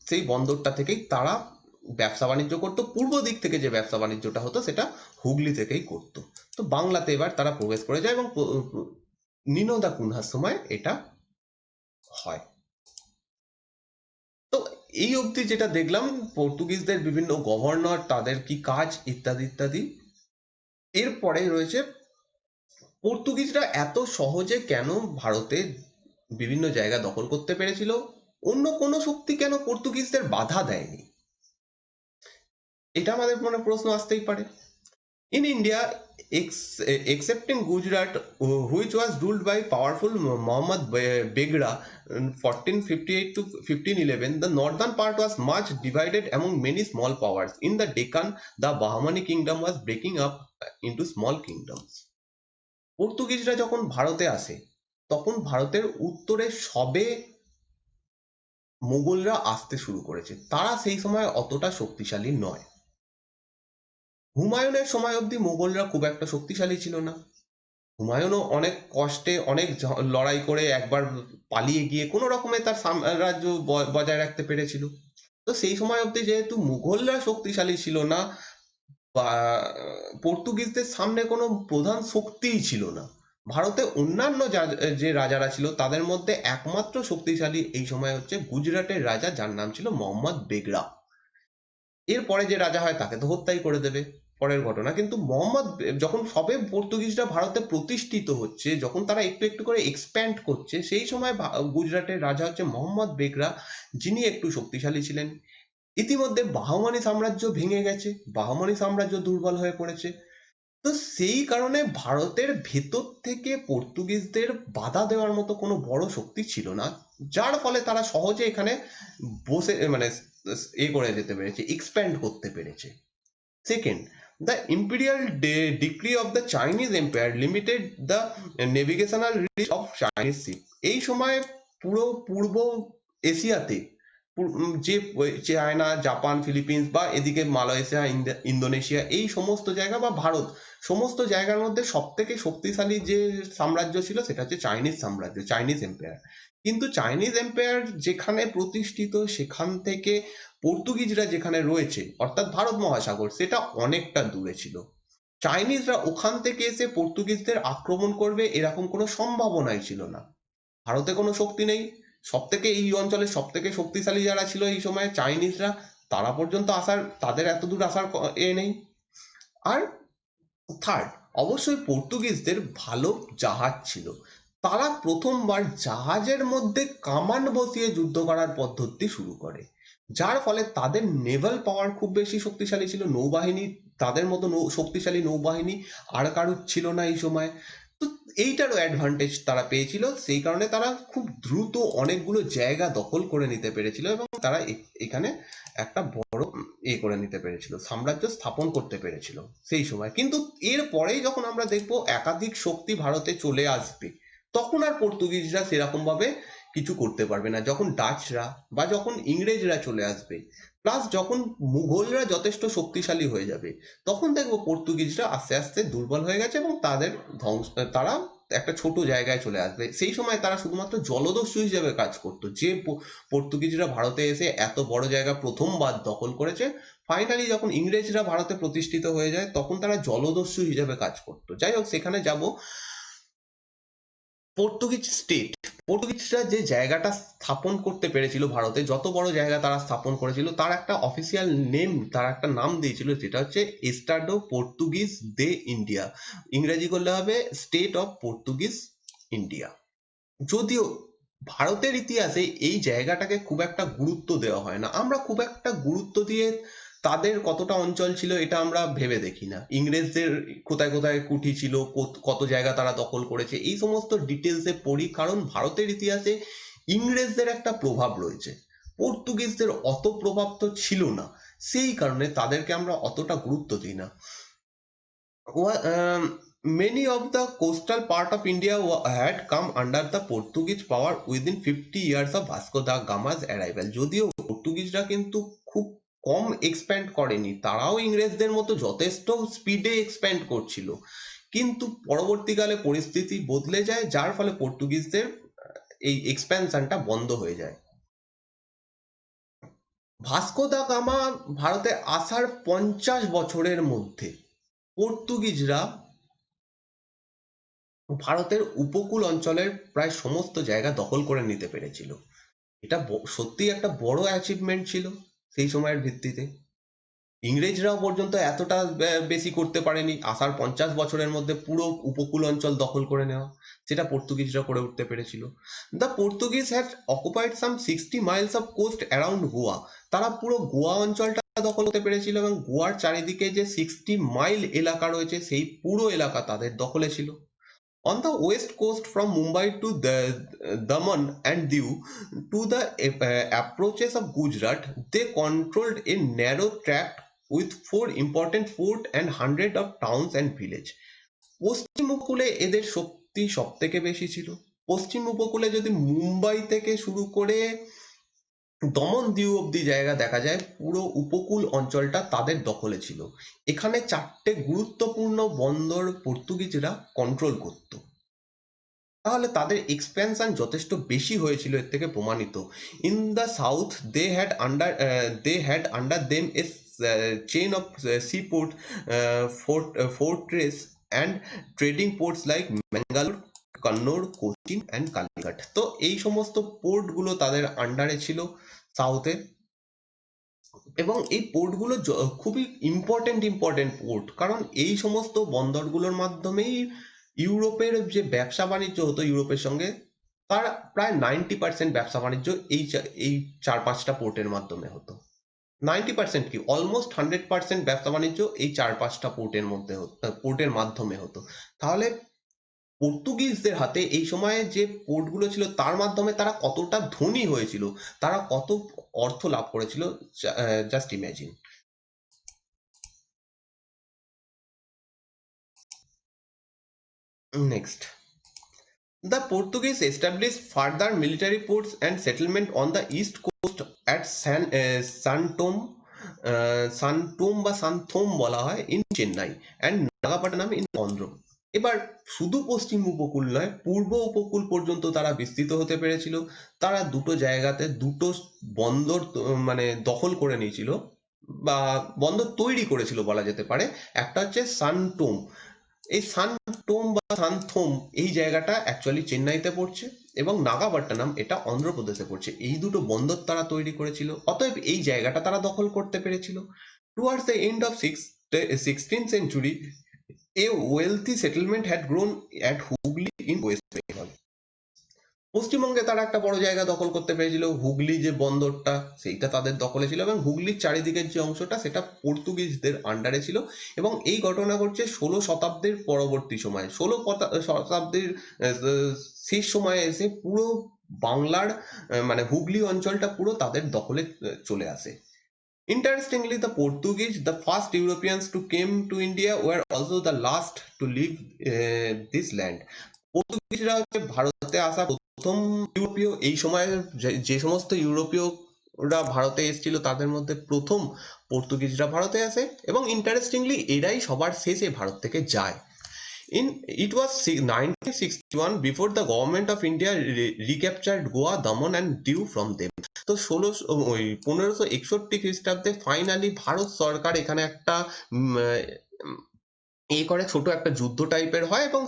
সেই বন্দরটা থেকেই তারা ব্যবসা বাণিজ্য করতো। পূর্ব দিক থেকে যে ব্যবসা বাণিজ্যটা হতো সেটা হুগলি থেকেই করতো। তো বাংলাতে এবার তারা প্রবেশ করে যায় এবং নিনো দা কুনহার সময় এটা হয়। তো এই অবধি যেটা দেখলাম পর্তুগিজদের বিভিন্ন গভর্নর, তাদের কি কাজ ইত্যাদি ইত্যাদি। এরপরে রয়েছে পর্তুগিজরা এত সহজে কেন ভারতে বিভিন্ন জায়গা দখল করতে পেরেছিল, অন্য কোনো শক্তি কেন পর্তুগিজদের বাধা দেয়নি, এটা আমাদের মনে প্রশ্ন আসতেই পারে। In India, excepting Gujarat, which was ruled by powerful Muhammad Begra in 1458 to 1511, the northern part was much divided among many small powers. In the Deccan, the Bahmani kingdom was breaking up into small kingdoms। পর্তুগিজরা যখন ভারতে আসে তখন ভারতের উত্তরে সবে মুঘলরা আসতে শুরু করেছে, তারা সেই সময় অতটা শক্তিশালী নয়। হুমায়ুনের সময় অবধি মুঘলরা খুব একটা শক্তিশালী ছিল না। হুমায়ুনও অনেক কষ্টে অনেক লড়াই করে একবার পালিয়ে গিয়ে কোনো রকমে তার সাম্রাজ্য বজায় রাখতে পেরেছিল। তো সেই সময় অবধি যেহেতু মুঘলরা শক্তিশালী ছিল না বা পর্তুগিজদের সামনে কোনো প্রধান শক্তিই ছিল না, ভারতে অন্যান্য যে রাজারা ছিল তাদের মধ্যে একমাত্র শক্তিশালী এই সময় হচ্ছে গুজরাটের রাজা, যার নাম ছিল মোহাম্মদ বেগরা। এরপরে যে রাজা হয় তাকে তো হত্যাই করে দেবে, পরের ঘটনা। কিন্তু মোহাম্মদ যখন সবে পর্তুগিজরা ভারতে প্রতিষ্ঠিত হচ্ছে, যখন তারা একটু একটু করে এক্সপ্যান্ড করছে, সেই সময় গুজরাটের রাজা হচ্ছে মোহাম্মদ বেগরা, যিনি একটু শক্তিশালী ছিলেন। ইতিমধ্যে বাহমানি সাম্রাজ্য ভেঙে গেছে, বাহমানি সাম্রাজ্য দুর্বল হয়ে পড়েছে। তো সেই কারণে ভারতের ভেতর থেকে পর্তুগিজদের বাধা দেওয়ার মতো কোনো বড় শক্তি ছিল না, যার ফলে তারা সহজে এখানে বসে মানে করে যেতে পেরেছে, এক্সপ্যান্ড করতে পেরেছে। Second, the imperial decree of the Chinese empire limited the navigational reach of Chinese ship। এই সময় পুরো পূর্ব এশিয়াতে যে চায়না, জাপান, ফিলিপিন্স বা এদিকে মালয়েশিয়া, ইন্দোনেশিয়া, এই সমস্ত জায়গা বা ভারত, সমস্ত জায়গার মধ্যে সব থেকে শক্তিশালী যে সাম্রাজ্য ছিল সেটা হচ্ছে চাইনিজ সাম্রাজ্য, চাইনিজ এম্পায়ার। কিন্তু চাইনিজ এম্পায়ার যেখানে প্রতিষ্ঠিত সেখান থেকে পর্তুগিজরা যেখানে রয়েছে অর্থাৎ ভারত মহাসাগর, সেটা অনেকটা দূরে ছিল। চাইনিজরা ওখান থেকে এসে পর্তুগিজদের আক্রমণ করবে এরকম কোনো সম্ভাবনাই ছিল না। ভারতে কোনো শক্তি নেই, সব থেকে এই অঞ্চলে সব থেকে শক্তিশালী যারা ছিল এই সময় চাইনিজরা, তারা পর্যন্ত আসার, তাদের এত দূর আসার নেই। আর থার্ড, অবশ্যই পর্তুগিজদের ভালো জাহাজ ছিল। তারা প্রথমবার জাহাজের মধ্যে কামান বসিয়ে যুদ্ধ করার পদ্ধতি শুরু করে, যার ফলে তাদের নেভাল পাওয়ার খুব বেশি শক্তিশালী ছিল। নৌবাহিনী, তাদের মতো শক্তিশালী নৌবাহিনী আর কারুর ছিল না এই সময়। তো এইটারও অ্যাডভান্টেজ তারা পেয়েছিল, সেই কারণে তারা খুব দ্রুত অনেকগুলো জায়গা দখল করে নিতে পেরেছিল এবং তারা এখানে একটা বড় করে নিতে পেরেছিল, সাম্রাজ্য স্থাপন করতে পেরেছিল সেই সময়। কিন্তু এর পরেই যখন আমরা দেখব একাধিক শক্তি ভারতে চলে আসবে, তখন আর পর্তুগিজরা সেরকম ভাবে কিছু করতে পারবে না। যখন ডাচরা বা যখন ইংরেজরা চলে আসবে, প্লাস যখন মুঘলরা যথেষ্ট শক্তিশালী হয়ে যাবে, তখন দেখবো পর্তুগিজরা আস্তে আস্তে দুর্বল হয়ে গেছে এবং তাদের ধ্বংস, তারা একটা ছোট জায়গায় চলে আসবে। সেই সময় তারা শুধুমাত্র জলদস্যু হিসেবে কাজ করতো। যে পর্তুগিজরা ভারতে এসে এত বড় জায়গা প্রথমবার দখল করেছে, ফাইনালি যখন ইংরেজরা ভারতে প্রতিষ্ঠিত হয়ে যায়, তখন তারা জলদস্যু হিসেবে কাজ করতো। যাই হোক, সেখানে যাব। পর্তুগিজ স্টেট, পর্তুগিজরা যে জায়গাটা স্থাপন করতে পেরেছিল ভারতে, যত বড় জায়গা তারা স্থাপন করেছিল, তার একটা অফিসিয়াল নেম, তার একটা নাম দিয়েছিল, যেটা হচ্ছে এস্টাডো পর্তুগিজ দে ইন্ডিয়া। ইংরেজি করলে হবে স্টেট অফ পর্তুগিজ ইন্ডিয়া। যদিও ভারতের ইতিহাসে এই জায়গাটাকে খুব একটা গুরুত্ব দেওয়া হয় না, আমরা খুব একটা গুরুত্ব দিয়ে তাদের কতটা অঞ্চল ছিল এটা আমরা ভেবে দেখি না। ইংরেজদের কোথায় কোথায় কুঠি ছিল, কত জায়গা তারা দখল করেছে, এই সমস্ত ডিটেলসে পড়ি, কারণ ভারতের ইতিহাসে ইংরেজদের একটা প্রভাব রয়েছে, পর্তুগিজদের অত প্রভাব তো ছিল না। সেই কারণে তাদেরকে আমরা অতটা গুরুত্ব দিই না। Many of the coastal part of India had come under the Portuguese power within 50 years of Vasco da Gama's arrival. যদিও পর্তুগিজরা কিন্তু খুব কম এক্সপ্যান্ড করেনি, তারাও ইংরেজদের মতো যথেষ্ট স্পিডে এক্সপ্যান্ড করছিল, কিন্তু পরবর্তীকালে পরিস্থিতি বদলে যায়, যার ফলে পর্তুগিজদের এই এক্সপ্যানশনটা বন্ধ হয়ে যায়। ভাস্কো দা গামা ভারতে আসার 50 বছরের মধ্যে পর্তুগিজরা ভারতের উপকূল অঞ্চলের প্রায় সমস্ত জায়গা দখল করে নিতে পেরেছিল। এটা সত্যিই একটা বড় অ্যাচিভমেন্ট ছিল সেই সময়ের ভিত্তিতে। ইংরেজরাও পর্যন্ত এতটা বেশি করতে পারেনি, আসার 50 বছরের মধ্যে পুরো উপকূল অঞ্চল দখল করে নেওয়া, সেটা পর্তুগিজরা করে উঠতে পেরেছিল। The Portuguese had occupied some 60 miles of coast around Goa. তারা পুরো গোয়া অঞ্চলটা দখল করতে পেরেছিল এবং গোয়ার চারিদিকে যে 60 মাইল এলাকা রয়েছে, সেই পুরো এলাকা তাদের দখলে ছিল। On the west coast from Mumbai to the Daman and Diu to the approaches of Gujarat, they controlled a narrow tract with 4 important forts and hundreds of towns and villages. পশ্চিম উপকূলে এদের শক্তি সব থেকে বেশি ছিল। পশ্চিম উপকূলে যদি মুম্বাই থেকে শুরু করে দমন দিউ অব্দি জায়গা দেখা যায়, পুরো উপকূল অঞ্চলটা তাদের দখলে ছিল। এখানে 4টে গুরুত্বপূর্ণ বন্দর পর্তুগিজরা কন্ট্রোল করত। তাহলে তাদের এক্সপ্যানশন যথেষ্ট বেশি হয়েছিল এর থেকে প্রমাণিত। In the south they had under them a chain of seaport fortress and trading ports like Mangalore, Kannur, Cochin and Kalighat. তো এই সমস্ত পোর্টগুলো তাদের আন্ডারে ছিল সাউথে, এবং এই পোর্টগুলো খুবই ইম্পর্টেন্ট পোর্ট, কারণ এই সমস্ত বন্দরগুলোর মাধ্যমেই ইউরোপের যে ব্যবসা বাণিজ্য হতো ইউরোপের সঙ্গে, তার প্রায় 90% ব্যবসা বাণিজ্য এই 4-5টা পোর্টের মাধ্যমে হতো। 90% কি, অলমোস্ট 100% ব্যবসা বাণিজ্য এই 4-5টা পোর্টের মধ্যে পোর্টের মাধ্যমে হতো। তাহলে পর্তুগিজদের হাতে এই সময়ে যে পোর্টগুলো ছিল, তার মাধ্যমে তারা কতটা ধনী হয়েছিল, তারা কত অর্থ লাভ করেছিল, just imagine. Next, the Portuguese established further military ports and settlement on the east coast at Santom বা সান্থোম বলা হয়, in Chennai and Nagapattinam in Andhra। এবার শুধু পশ্চিম উপকূল নয়, পূর্ব উপকূল পর্যন্ত তারা বিস্তৃত হতে পেরেছিল। তারা দুটো জায়গাতে দুটো বন্দর মানে দখল করে নিয়েছিল, বা বন্দর তৈরি করেছিল বলা যেতে পারে। একটা হচ্ছে সানটোম, এই সানটোম বা সানথোম এই জায়গাটা অ্যাকচুয়ালি চেন্নাইতে পড়ছে, এবং নাগাপট্টনম এটা অন্ধ্রপ্রদেশে পড়ছে। এই দুটো বন্দর তারা তৈরি করেছিল, অতএব এই জায়গাটা তারা দখল করতে পেরেছিল। Towards the end of 16th century, A wealthy settlement had grown at Hooghly in West Bengal. পশ্চিমবঙ্গে তারা একটা বড় জায়গা দখল করতে পেরেছিল, হুগলি যে বন্দরটা সেইটা তাদের দখলে ছিল, এবং হুগলির চারিদিকের যে অংশটা সেটা পর্তুগিজদের আন্ডারে ছিল। এবং এই ঘটনা ঘটছে 16 শতাব্দীর পরবর্তী সময়, শতাব্দীর শেষ সময়ে এসে পুরো বাংলার মানে হুগলি অঞ্চলটা পুরো তাদের দখলে চলে আসে। Interestingly, the Portuguese, the first Europeans to came to India, were also the last to leave this land. পর্তুগিজরা হচ্ছে ভারতে আসা প্রথম ইউরোপীয়। এই সময় যে সমস্ত ইউরোপীয়রা ভারতে এসেছিল তাদের মধ্যে প্রথম পর্তুগিজরা ভারতে আসে, এবং ইন্টারেস্টিংলি এরাই সবার শেষে ভারত থেকে যায়। It was 1961 before the government of India recaptured Goa, Daman and Diu from them. তো 1561 খ্রিস্টাব্দে ফাইনালি ভারত সরকার এখানে একটা করে ছোট একটা যুদ্ধ টাইপের হয়, এবং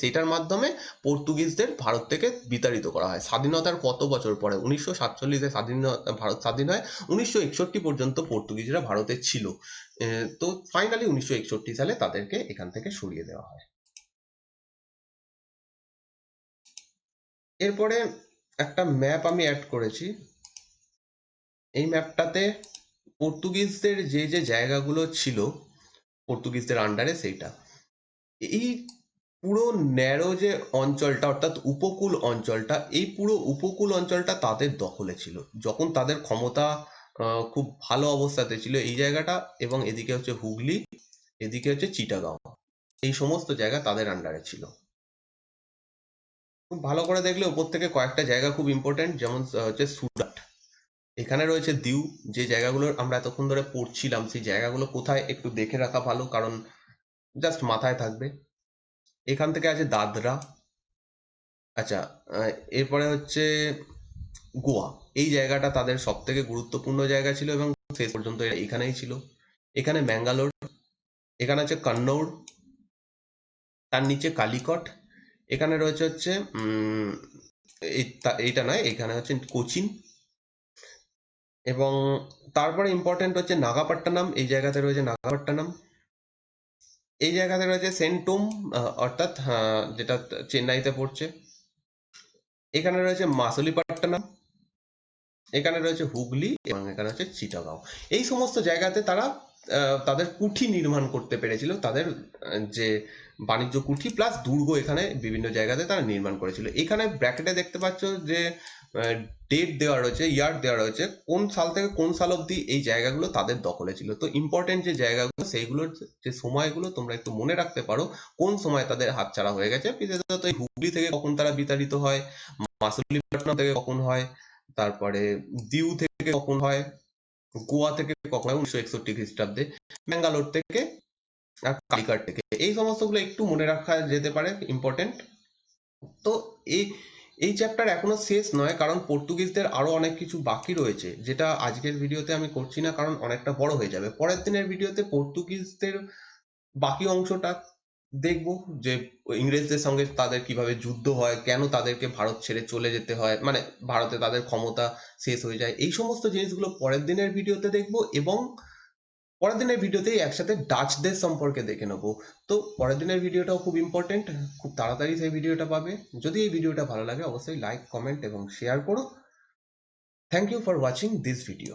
সেইটার মাধ্যমে পর্তুগিজদের ভারত থেকে বিতাড়িত করা হয়। স্বাধীনতার কত বছর পরে, 1947-এ ভারত স্বাধীন হয়। 1961 পর্যন্ত পর্তুগিজরা ভারতে ছিল। তো ফাইনালি 1961 সালে তাদেরকে এখান থেকে সরিয়ে দেওয়া হয়। এরপরে একটা ম্যাপ আমি অ্যাড করেছি। এই ম্যাপটাতে পর্তুগিজদের যে যে জায়গাগুলো ছিল পর্তুগিজদের আন্ডারে, সেইটা এই পুরো ন্যারো যে অঞ্চলটা, অর্থাৎ উপকূল অঞ্চলটা, এই পুরো উপকূল অঞ্চলটা তাদের দখলে ছিল যখন তাদের ক্ষমতা খুব ভালো অবস্থাতে ছিল এই জায়গাটা। এবং এদিকে হচ্ছে হুগলি, এদিকে হচ্ছে চিটাগাঁও, এই সমস্ত জায়গা তাদের আন্ডারে ছিল। খুব ভালো করে দেখলে উপর থেকে কয়েকটা জায়গা খুব ইম্পর্টেন্ট, যেমন হচ্ছে সুরাট, এখানে রয়েছে দিউ। যে জায়গাগুলো আমরা এতক্ষণ ধরে পড়ছিলাম সেই জায়গাগুলো কোথায় একটু দেখে রাখা ভালো, কারণ জাস্ট মাথায় থাকবে। এখান থেকে আছে দাদরা। আচ্ছা, এরপরে হচ্ছে গোয়া। এই জায়গাটা তাদের সব থেকে গুরুত্বপূর্ণ জায়গা ছিল এবং শেষ পর্যন্ত এখানেই ছিল। এখানে ম্যাঙ্গালোর, এখানে আছে কন্নৌড়, তার নিচে কালিকট, এখানে রয়েছে হচ্ছে এইটা নয়, এখানে হচ্ছে কোচিন, এবং তারপরে ইম্পর্টেন্ট হচ্ছে নাগাপট্টনম। এই জায়গাতে রয়েছে নাগাপট্টনম। এই জায়গাতে রয়েছে সেন্টুম, অর্থাৎ যেটা চেন্নাইতে পড়ছে। এখানে রয়েছে মাসুলিপট্টনম, এখানে রয়েছে হুগলি, এবং এখানে হচ্ছে চিটাগাঁও। এই সমস্ত জায়গাতে তারা তাদের কুঠি নির্মাণ করতে পেরেছিল, তাদের যে বাণিজ্য কুঠি প্লাস দুর্গ এখানে বিভিন্ন জায়গাতে তারা নির্মাণ করেছিল। এখানে ব্র্যাকেটে দেখতে পাচ্ছ যে ডেট দেওয়া রয়েছে, ইয়ার দেওয়া রয়েছে, কোন সাল থেকে কোন সাল অবধি এই জায়গাগুলো তাদের দখলে ছিল। তো ইম্পর্টেন্ট যে জায়গাগুলো, সেইগুলোর যে সময়গুলো তোমরা একটু মনে রাখতে পারো, কোন সময় তাদের হাতছাড়া হয়ে গেছে। বিশেষত এই হুগলি থেকে কখন তারা বিতাড়িত হয়, মাসুলিপট্টনম থেকে কখন হয়, তারপরে দিউ থেকে কখন হয়, গোয়া থেকে কখন হয় 1961 খ্রিস্টাব্দে, ব্যাঙ্গালোর থেকে, আর কালিকাট থেকে। এই সমস্তগুলো একটু মনে রাখা যেতে পারে, ইম্পর্টেন্ট। তো এই এই চ্যাপ্টার এখনো শেষ নয়, কারণ পর্তুগিজদের আরো অনেক কিছু বাকি রয়েছে, যেটা আজকের ভিডিওতে আমি করছি না, কারণ অনেকটা বড় হয়ে যাবে। পরের দিনের ভিডিওতে পর্তুগিজদের বাকি অংশটা দেখবো, যে ইংরেজদের সঙ্গে তাদের কিভাবে যুদ্ধ হয়, কেন তাদেরকে ভারত ছেড়ে চলে যেতে হয়, মানে ভারতে তাদের ক্ষমতা শেষ হয়ে যায়। এই সমস্ত জিনিসগুলো পরের দিনের ভিডিওতে দেখবো, এবং পরের দিনের ভিডিওতেই একসাথে ডাচদের সম্পর্কে দেখে নেবো। তো পরের দিনের ভিডিওটাও খুব ইম্পর্টেন্ট, খুব তাড়াতাড়ি সেই ভিডিওটা পাবে। যদি এই ভিডিওটা ভালো লাগে অবশ্যই লাইক, কমেন্ট এবং শেয়ার করো। Thank you for watching this video.